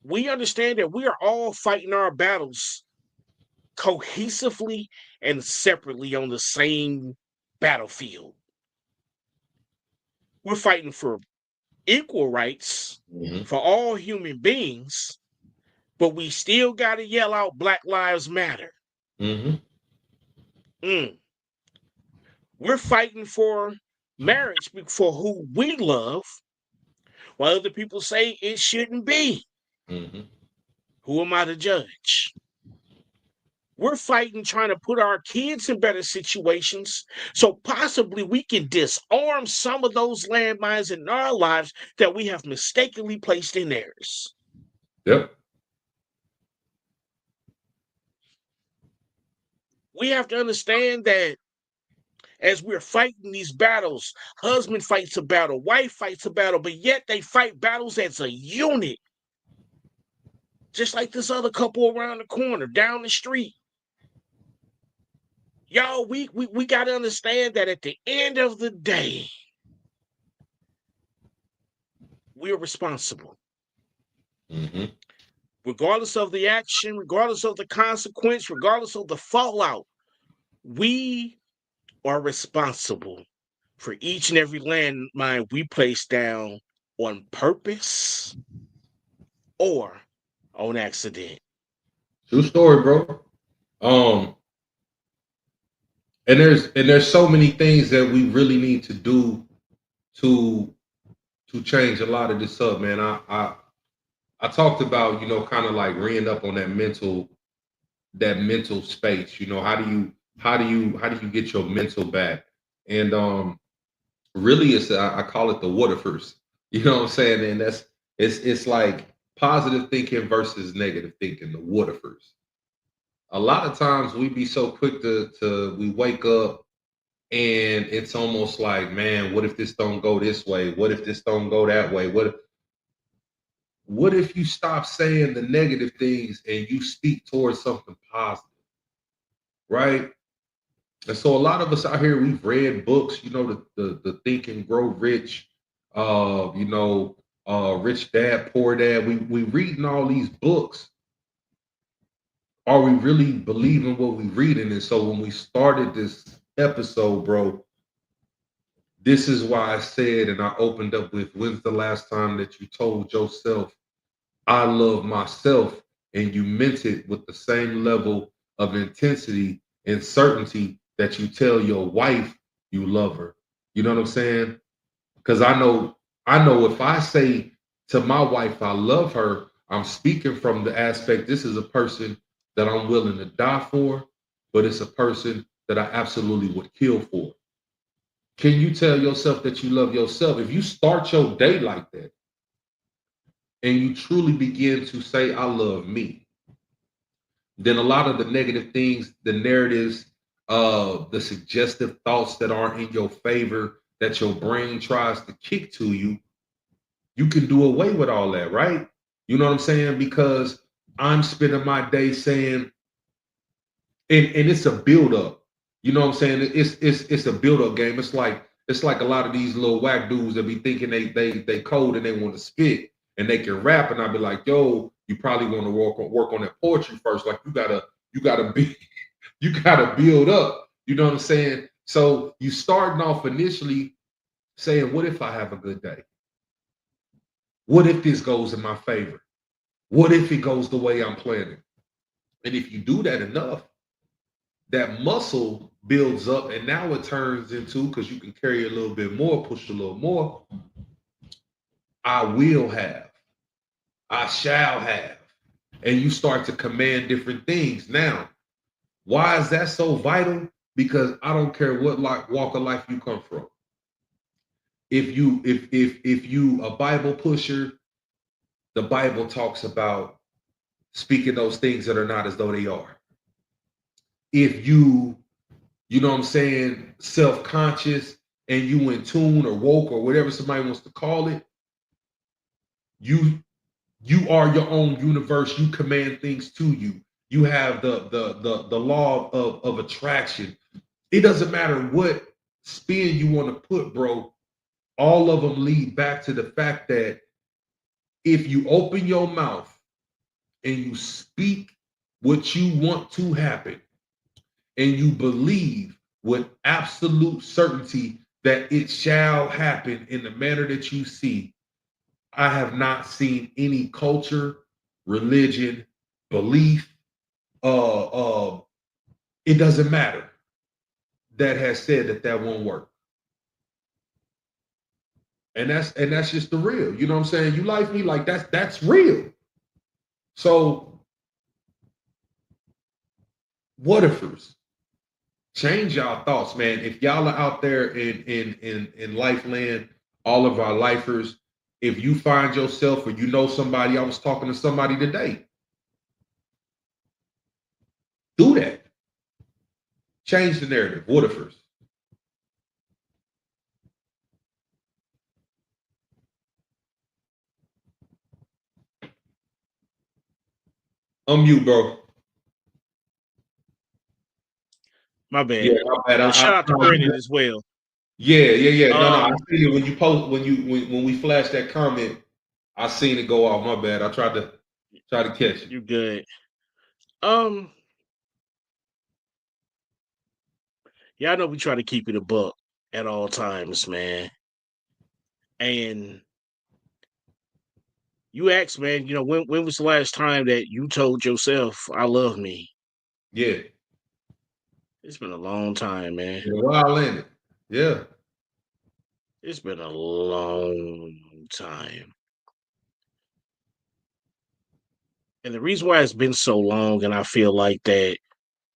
we are all fighting our battles cohesively and separately on the same battlefield. We're fighting for equal rights for all human beings, but we still got to yell out Black Lives Matter. We're fighting for marriage for who we love, while other people say it shouldn't be. Who am I to judge? We're fighting trying to put our kids in better situations so possibly we can disarm some of those landmines in our lives that we have mistakenly placed in theirs. Yep. We have to understand that as we're fighting these battles, husband fights a battle, wife fights a battle, but yet they fight battles as a unit. Just like this other couple around the corner, down the street. Y'all, we got to understand that at the end of the day, we're responsible. Regardless of the action, regardless of the consequence, regardless of the fallout, we are responsible for each and every landmine we place down on purpose or on accident. True story, bro. And there's so many things that we really need to do to change a lot of this up, man. I talked about, kind of like reading up on that mental space. How do you get your mental back? And really, I call it the Waterfors. You know what I'm saying? And it's like positive thinking versus negative thinking, the Waterfors. A lot of times we be so quick to we wake up and it's almost like, man, what if this don't go this way? What if this don't go that way? What if you stop saying the negative things and you speak towards something positive? Right? And so a lot of us out here, we've read books, the Think and Grow Rich, Rich Dad, Poor Dad. We reading all these books. Are we really believing what we reading? And so when we started this episode, bro, this is why I said, and I opened up with, when's the last time that you told yourself, I love myself, and you meant it with the same level of intensity and certainty that you tell your wife you love her? You know what I'm saying? Because I know if I say to my wife I love her, I'm speaking from the aspect, this is a person that I'm willing to die for, but it's a person that I absolutely would kill for. Can you tell yourself that you love yourself? If you start your day like that and you truly begin to say, I love me, then a lot of the negative things, the narratives, the suggestive thoughts that aren't in your favor, that your brain tries to kick to you, you can do away with all that, right? You know what I'm saying? Because I'm spending my day saying, and it's a buildup. You know what I'm saying? It's a build up game. It's like a lot of these little whack dudes that be thinking they code and they want to spit and they can rap, and I'd be like, yo, you probably want to work on that poetry first. Like you gotta be you gotta build up. You know what I'm saying? So you starting off initially saying, what if I have a good day? What if this goes in my favor? What if it goes the way I'm planning? And if you do that enough, that muscle builds up, and now it turns into, because you can carry a little bit more, push a little more. I will have, I shall have. And you start to command different things. Now, why is that so vital? Because I don't care what walk of life you come from. If you a Bible pusher, the Bible talks about speaking those things that are not as though they are. If you know what I'm saying, self-conscious and you in tune or woke or whatever somebody wants to call it, you are your own universe. You command things to you. You have the law of attraction. It doesn't matter what spin you want to put, bro. All of them lead back to the fact that if you open your mouth and you speak what you want to happen, and you believe with absolute certainty that it shall happen in the manner that you see, I have not seen any culture, religion, belief, it doesn't matter, that has said that won't work. And that's just the real. You know what I'm saying? You like me, like that's real. So what ifers? Change y'all thoughts, man. If y'all are out there in life land, all of our lifers, if you find yourself or you know somebody, I was talking to somebody today. Do that. Change the narrative. What ifers? Unmute, bro. My bad. Yeah, my bad. Shout out to Brendan as well. Yeah. No, I see it when you post when we flash that comment. I seen it go off. My bad. I tried to catch it. You good? Yeah, I know we try to keep it a buck at all times, man. And you asked, man, you know, when was the last time that you told yourself, I love me? Yeah. It's been a long time, man. A while in it. Yeah. It's been a long time. And the reason why it's been so long, and I feel like that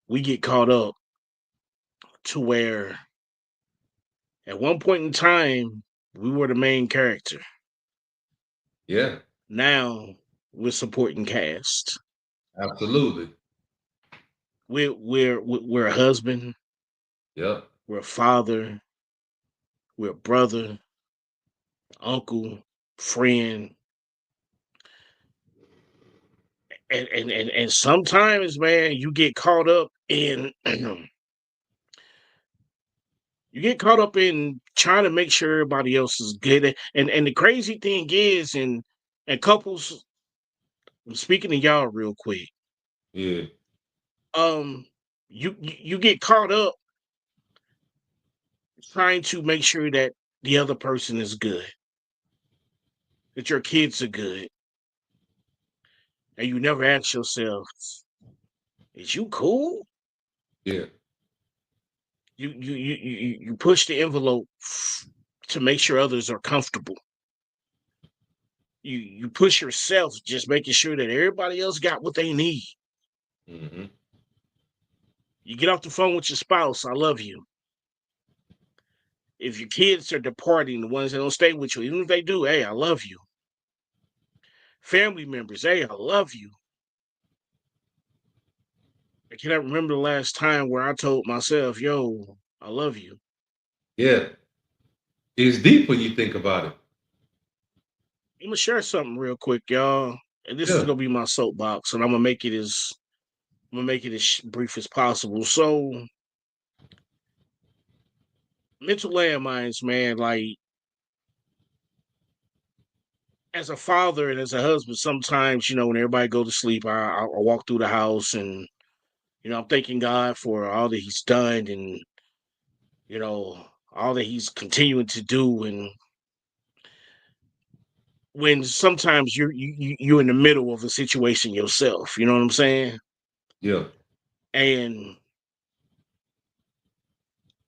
we get caught up to where at one point in time, we were the main character. Yeah. Now we're supporting cast. Absolutely. We're a husband. Yep. We're a father. We're a brother, uncle, friend. And sometimes, man, you get caught up in trying to make sure everybody else is good. And the crazy thing is, and couples, I'm speaking to y'all real quick. Yeah. You get caught up trying to make sure that the other person is good, that your kids are good, and you never ask yourself, is you cool? Yeah. You push the envelope to make sure others are comfortable. You push yourself, just making sure that everybody else got what they need. Mm-hmm. You get off the phone with your spouse, I love you. If your kids are departing, the ones that don't stay with you, even if they do, hey, I love you. Family members, hey, I love you. I cannot remember the last time where I told myself, yo, I love you. Yeah. It's deep when you think about it. I'm gonna share something real quick, y'all. And this is gonna be my soapbox, and I'm gonna make it as brief as possible. So mental landmines, man. Like, as a father and as a husband, sometimes, when everybody go to sleep, I walk through the house and, I'm thanking God for all that He's done and, all that He's continuing to do. And when sometimes you're in the middle of a situation yourself, you know what I'm saying? Yeah. And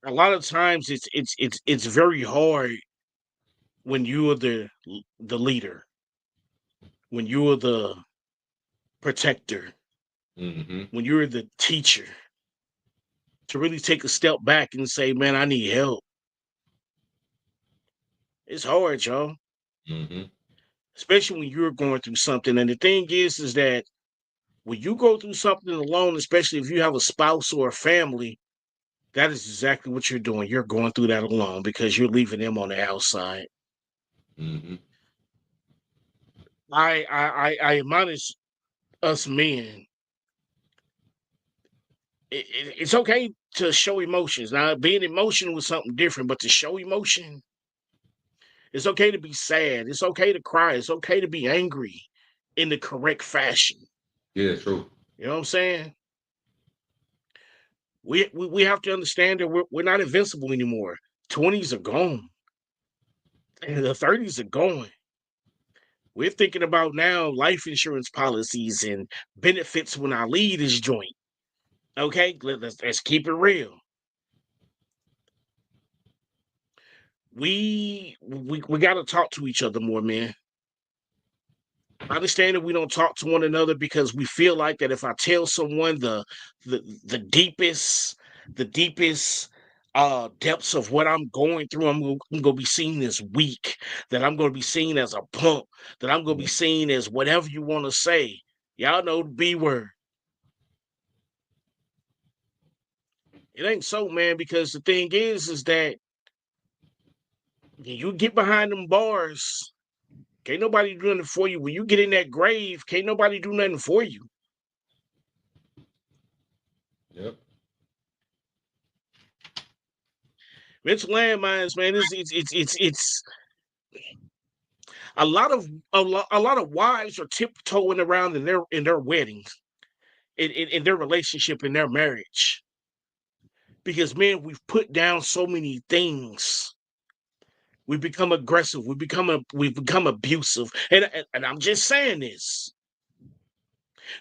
a lot of times it's very hard when you are the leader, when you are the protector, Mm-hmm. when you're the teacher, to really take a step back and say, man, I need help. It's hard, y'all. Mm-hmm. Especially when you're going through something. And the thing is that when you go through something alone, especially if you have a spouse or a family, that is exactly what you're doing. You're going through that alone because you're leaving them on the outside. Mm-hmm. I admonish us men. It's okay to show emotions. Now, being emotional is something different, but to show emotion, it's okay to be sad. It's okay to cry. It's okay to be angry in the correct fashion. Yeah, true. You know what I'm saying? We have to understand that we're not invincible anymore. 20s are gone. And the 30s are gone. We're thinking about now life insurance policies and benefits when our lead is joint. Okay, let's keep it real. We got to talk to each other more, man. I understand that we don't talk to one another because we feel like that if I tell someone the deepest depths of what I'm going through, I'm going to be seen as weak, that I'm going to be seen as a punk, that I'm going to be seen as whatever you want to say. Y'all know the B word. It ain't so, man, because the thing is that when you get behind them bars, can't nobody do nothing for you. When you get in that grave, can't nobody do nothing for you. Yep. Mental landmines, man. It's a lot of a lot of wives are tiptoeing around in their weddings, in their relationship, in their marriage, because man, we've put down so many things. We become aggressive. We become abusive, and I'm just saying this.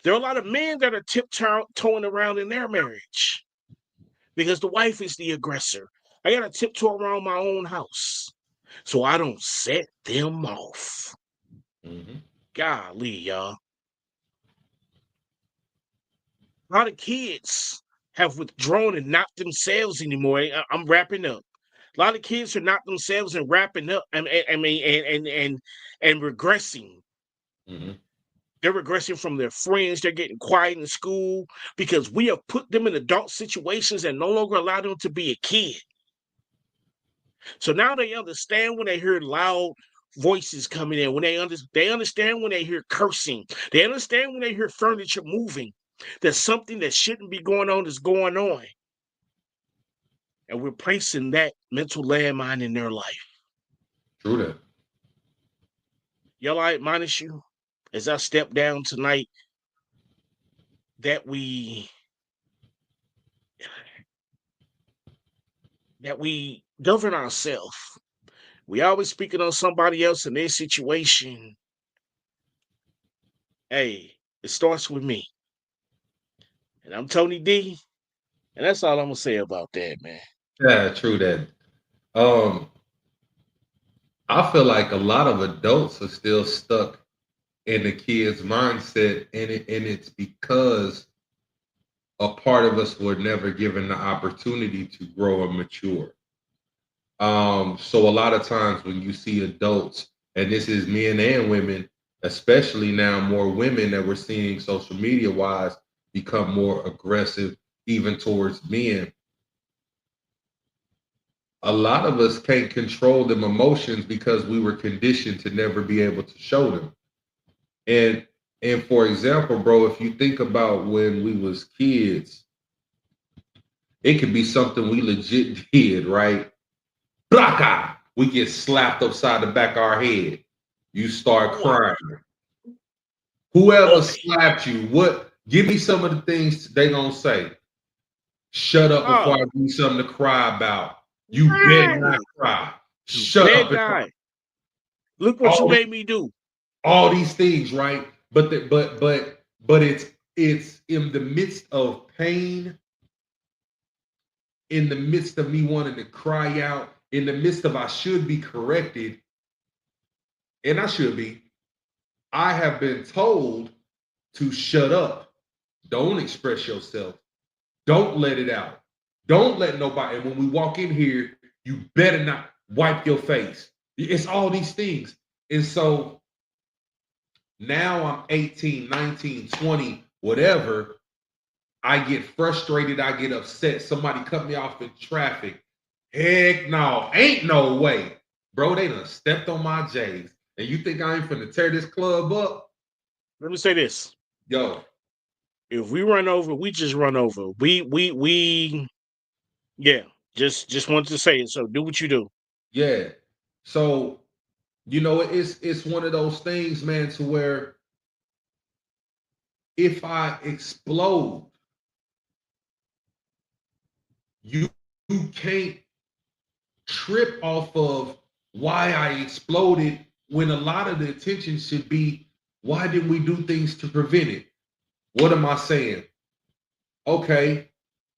There are a lot of men that are tiptoeing around in their marriage because the wife is the aggressor. I gotta tiptoe around my own house so I don't set them off. Mm-hmm. Golly, y'all. A lot of kids have withdrawn and not themselves anymore. I'm wrapping up. A lot of kids are not themselves and wrapping up. I mean, and regressing. Mm-hmm. They're regressing from their friends. They're getting quiet in school because we have put them in adult situations and no longer allow them to be a kid. So now they understand when they hear loud voices coming in, when they understand when they hear cursing, they understand when they hear furniture moving, that something that shouldn't be going on is going on. And we're placing that mental landmine in their life. True that. Y'all, I admonish you as I step down tonight that we govern ourselves. We always speaking on somebody else in their situation. Hey, it starts with me. And I'm Tony D. And that's all I'm gonna say about that, man. Yeah, true that. Um, I feel like a lot of adults are still stuck in the kids' mindset, and it's because a part of us were never given the opportunity to grow and mature. So a lot of times when you see adults, and this is men and women, especially now more women that we're seeing social media wise become more aggressive even towards men. A lot of us can't control them emotions because we were conditioned to never be able to show them. And and for example, bro, if you think about when we was kids, it could be something we legit did, right? Blaka, we get slapped upside the back of our head. You start crying. Whoever slapped you, what? Give me some of the things they gonna say. Shut up before I give you something to cry about. You better not cry. Shut up. Look what you made me do. All these things, right? But it's in the midst of pain, in the midst of me wanting to cry out, in the midst of I should be corrected, and I should be. I have been told to shut up. Don't express yourself. Don't let it out. Don't let nobody. And when we walk in here, you better not wipe your face. It's all these things. And so now I'm 18, 19, 20, whatever. I get frustrated. I get upset. Somebody cut me off in traffic. Heck no. Ain't no way. Bro, they done stepped on my J's. And you think I ain't finna tear this club up? Let me say this. Yo. If we run over, we just run over. Yeah. Just wanted to say it. So do what you do. Yeah. So, you know, it's one of those things, man, to where if I explode, you can't trip off of why I exploded when a lot of the attention should be, why didn't we do things to prevent it? What am I saying? Okay,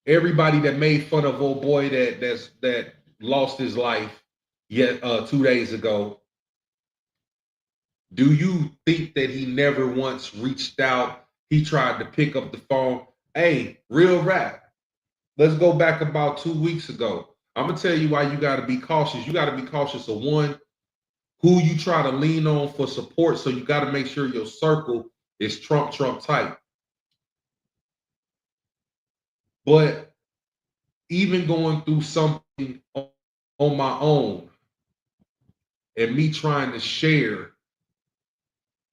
everybody that made fun of old boy that lost his life 2 days ago, do you think that he never once reached out? He tried to pick up the phone. Hey, real rap. Let's go back about 2 weeks ago. I'm gonna tell you why you got to be cautious. You got to be cautious of one, who you try to lean on for support. So you got to make sure your circle is Trump tight. But even going through something on my own and me trying to share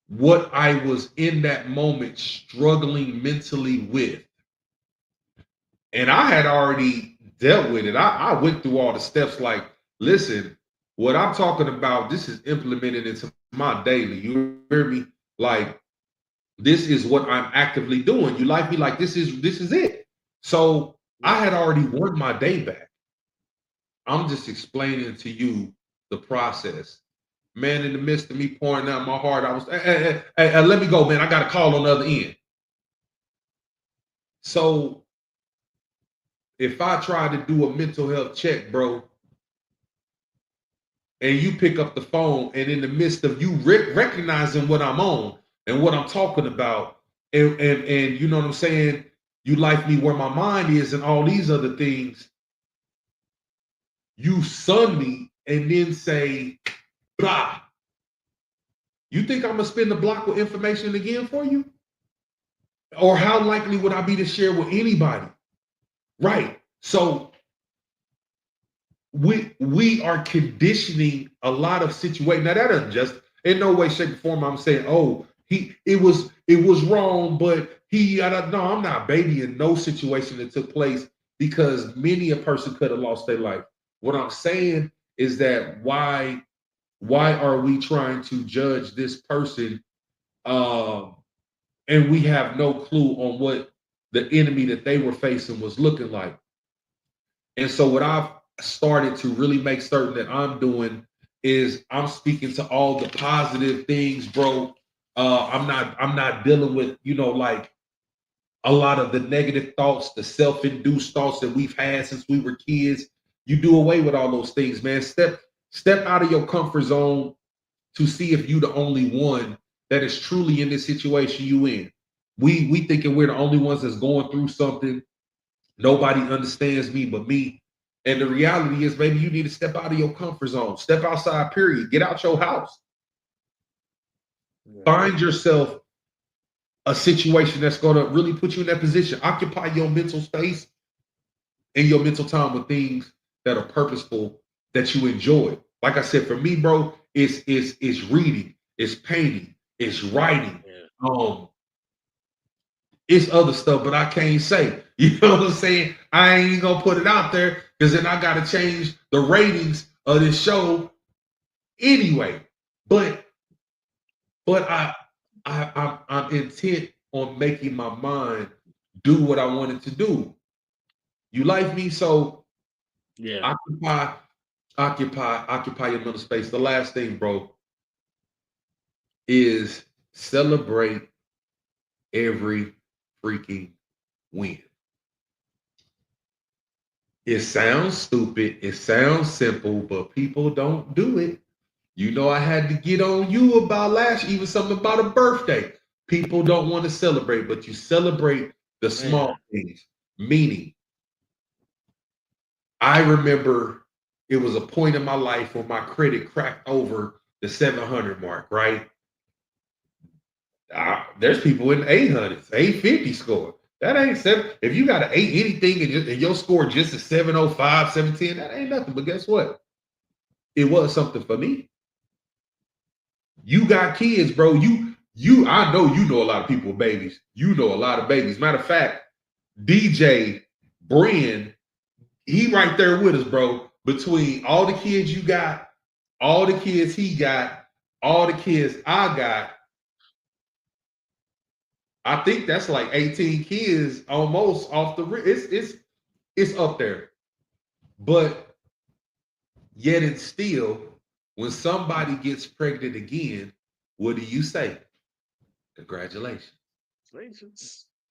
what I was in that moment struggling mentally with, and I had already dealt with it. I went through all the steps like, listen, what I'm talking about, this is implemented into my daily. You hear me? Like, this is what I'm actively doing. You like me? Like, this is it. So I had already won my day back. I'm just explaining to you the process. Man, in the midst of me pouring out my heart, I was, hey, let me go, man. I got a call on the other end. So if I try to do a mental health check, bro, and you pick up the phone, and in the midst of you recognizing what I'm on and what I'm talking about, and you know what I'm saying, you like me where my mind is and all these other things, you sun me and then say, blah. You think I'm gonna spin the block with information again for you? Or how likely would I be to share with anybody? Right. So we are conditioning a lot of situations. Now that doesn't just in no way, shape, or form I'm saying, oh, it was wrong, but no, I'm not babying no situation that took place, because many a person could have lost their life. What I'm saying is that why are we trying to judge this person and we have no clue on what the enemy that they were facing was looking like? And so what I've started to really make certain that I'm doing is I'm speaking to all the positive things, bro. I'm not dealing with, like a lot of the negative thoughts, the self-induced thoughts that we've had since we were kids. You do away with all those things, man. Step out of your comfort zone to see if you're the only one that is truly in this situation you in. We thinking we're the only ones that's going through something. Nobody understands me but me. And the reality is, maybe you need to step out of your comfort zone. Step outside, period. Get out your house. Yeah. Find yourself a situation that's going to really put you in that position. Occupy your mental space and your mental time with things that are purposeful, that you enjoy. Like I said, for me, bro, it's reading, it's painting, it's writing. Yeah. It's other stuff, but I can't say. You know what I'm saying? I ain't gonna put it out there, because then I gotta change the ratings of this show anyway. But I'm intent on making my mind do what I wanted to do. You like me, so Yeah. occupy your mental space. The last thing, bro, is celebrate every freaking win. It sounds stupid, it sounds simple, but people don't do it. You know, I had to get on you about even something about a birthday. People don't want to celebrate, but you celebrate the small things. Meaning, I remember it was a point in my life where my credit cracked over the 700 mark, right? There's people in 800s, 850 score. That ain't seven. If you got an 8 anything and your score just a 705, 710, that ain't nothing. But guess what? It was something for me. You got kids, bro. I know you know a lot of people with babies. You know a lot of babies. Matter of fact, DJ Bren, he right there with us, bro. Between all the kids you got, all the kids he got, all the kids I got, I think that's like 18 kids almost off the it's up there. But yet and still, when somebody gets pregnant again, what do you say? Congratulations.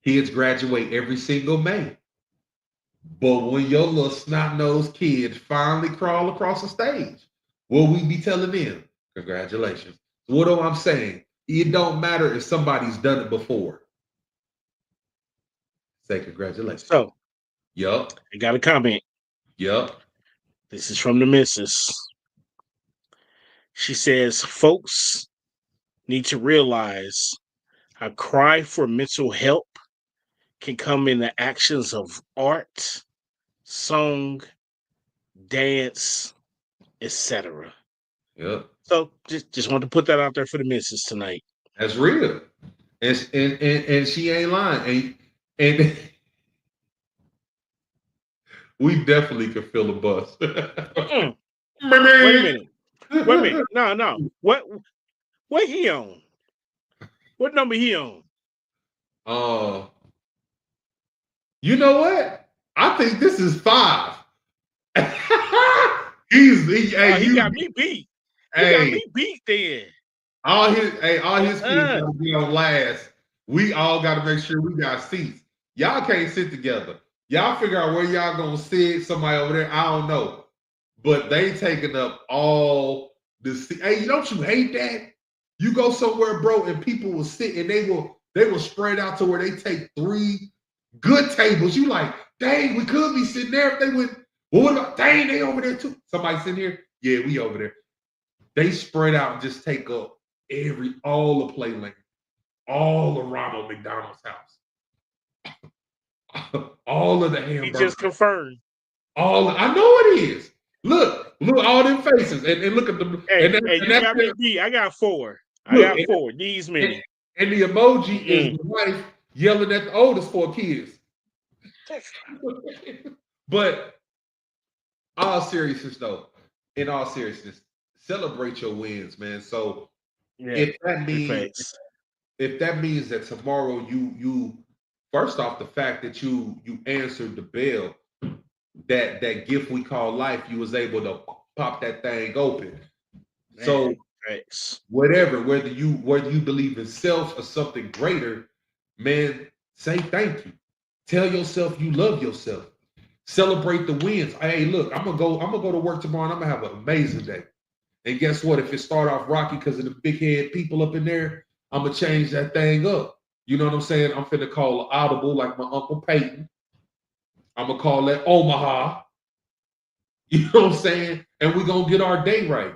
Kids graduate every single May. But when your little snot-nosed kids finally crawl across the stage, what we be telling them? Congratulations. So what am I saying? It don't matter if somebody's done it before. Say congratulations. So, yup. I got a comment. Yup. This is from the missus. She says, folks need to realize a cry for mental help can come in the actions of art, song, dance, etc. Yep. So just want to put that out there for the missus tonight. That's real. And she ain't lying. And we definitely could feel a bus. Wait a minute. No. What he on? What number he on? You know what? I think this is 5. He got me beat. He got me beat then. All his kids gotta be on last. We all gotta make sure we got seats. Y'all can't sit together. Y'all figure out where y'all gonna sit. Somebody over there, I don't know. But they taking up all the seats. Hey, don't you hate that? You go somewhere, bro, and people will sit and they will spread out to where they take 3 good tables. You like, dang, we could be sitting there if they went. Well, what about, dang, they over there too. Somebody sitting here? Yeah, we over there. They spread out and just take up all the play lane, all of Ronald McDonald's house, all of the hamburgers. He just confirmed. I know it is. Look all them faces and look at them. Hey, you got me beat. I got 4. I got 4. These many. And the emoji is the wife yelling at the oldest 4 kids. But in all seriousness, celebrate your wins, man. So if that means that tomorrow you first off, the fact that you answered the bell, that gift we call life, you was able to pop that thing open. Man, so whether you believe in self or something greater, man, say thank you. Tell yourself you love yourself. Celebrate the wins. Hey, look, I'm gonna go to work tomorrow and I'm gonna have an amazing day. And guess what? If it start off rocky because of the big head people up in there, I'm gonna change that thing up. You know what I'm saying? I'm finna call audible like my Uncle Peyton. I'm gonna call that Omaha. You know what I'm saying? And we're gonna get our day right.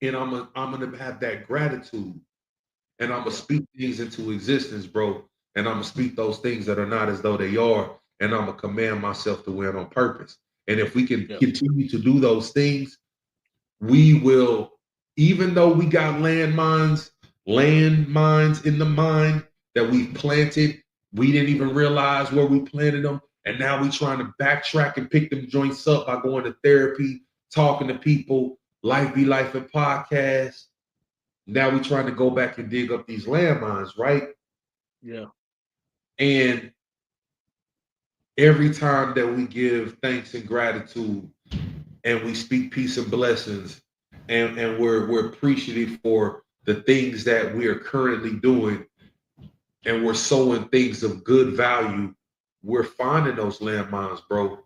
And I'm gonna have that gratitude. And I'm gonna speak things into existence, bro. And I'm gonna speak those things that are not as though they are. And I'm gonna command myself to win on purpose. And if we can continue to do those things, we will, even though we got landmines in the mind that we planted, we didn't even realize where we planted them. And now we trying to backtrack and pick them joints up by going to therapy, talking to people, Life Be Life and podcast. Now we're trying to go back and dig up these landmines, right? Yeah. And every time that we give thanks and gratitude and we speak peace and blessings and we're appreciative for the things that we are currently doing and we're sowing things of good value, we're finding those landmines, bro,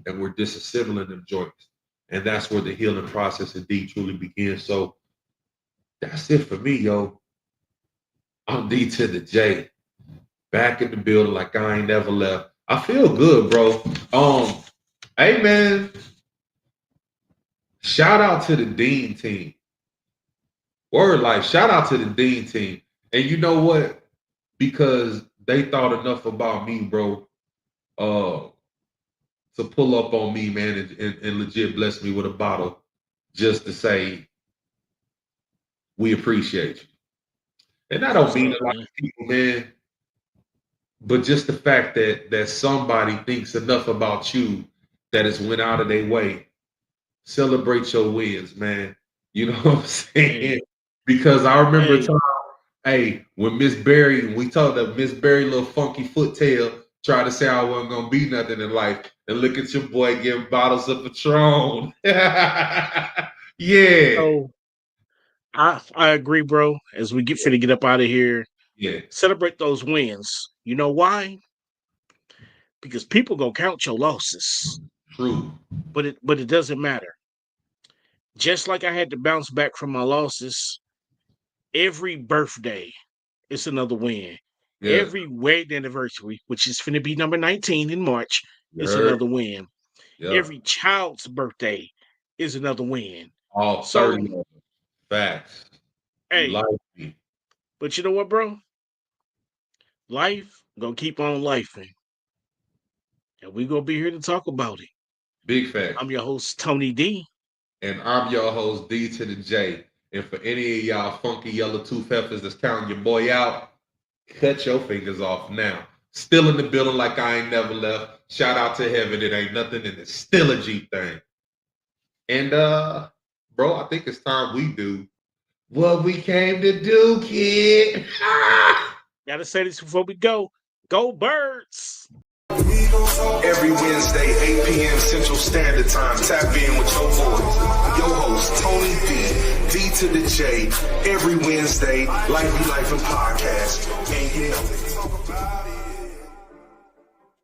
and we're disassembling them joints. And that's where the healing process indeed truly begins. So that's it for me, yo. I'm D to the J. Back in the building like I ain't never left. I feel good, bro. Hey man, shout out to the Dean team. Word life, shout out to the Dean team. And you know what? Because they thought enough about me, bro, to pull up on me, man, and legit bless me with a bottle just to say we appreciate you. And I don't mean a lot of people, man. But just the fact that somebody thinks enough about you that it's went out of their way, celebrate your wins, man. You know what I'm saying? Hey. Because I remember a time, when Miss Berry, we told her Miss Berry, little funky foot-tail, tried to say I wasn't gonna be nothing in life, and look at your boy getting bottles of Patron. Yeah. So I agree, bro. As we get up out of here, celebrate those wins. You know why? Because people gonna count your losses. True. But it doesn't matter. Just like I had to bounce back from my losses, every birthday is another win. Yeah. Every wedding anniversary, which is finna be number 19 in March, is another win. Yeah. Every child's birthday is another win. All 30 facts. Hey, but you know what, bro? Life gonna keep on lifing. And we gonna be here to talk about it. Big fact. I'm your host, Tony D. And I'm your host, D to the J. And for any of y'all funky yellow tooth heifers that's counting your boy out, cut your fingers off now. Still in the building like I ain't never left. Shout out to heaven. It ain't nothing and it's still a G thing. And bro, I think it's time we do what we came to do, kid. Gotta say this before we go. Go Birds! Every Wednesday, 8 p.m. Central Standard Time. Tap in with your boy, your host, Tony D to the J. Every Wednesday, Life Be Life and podcast. And you know.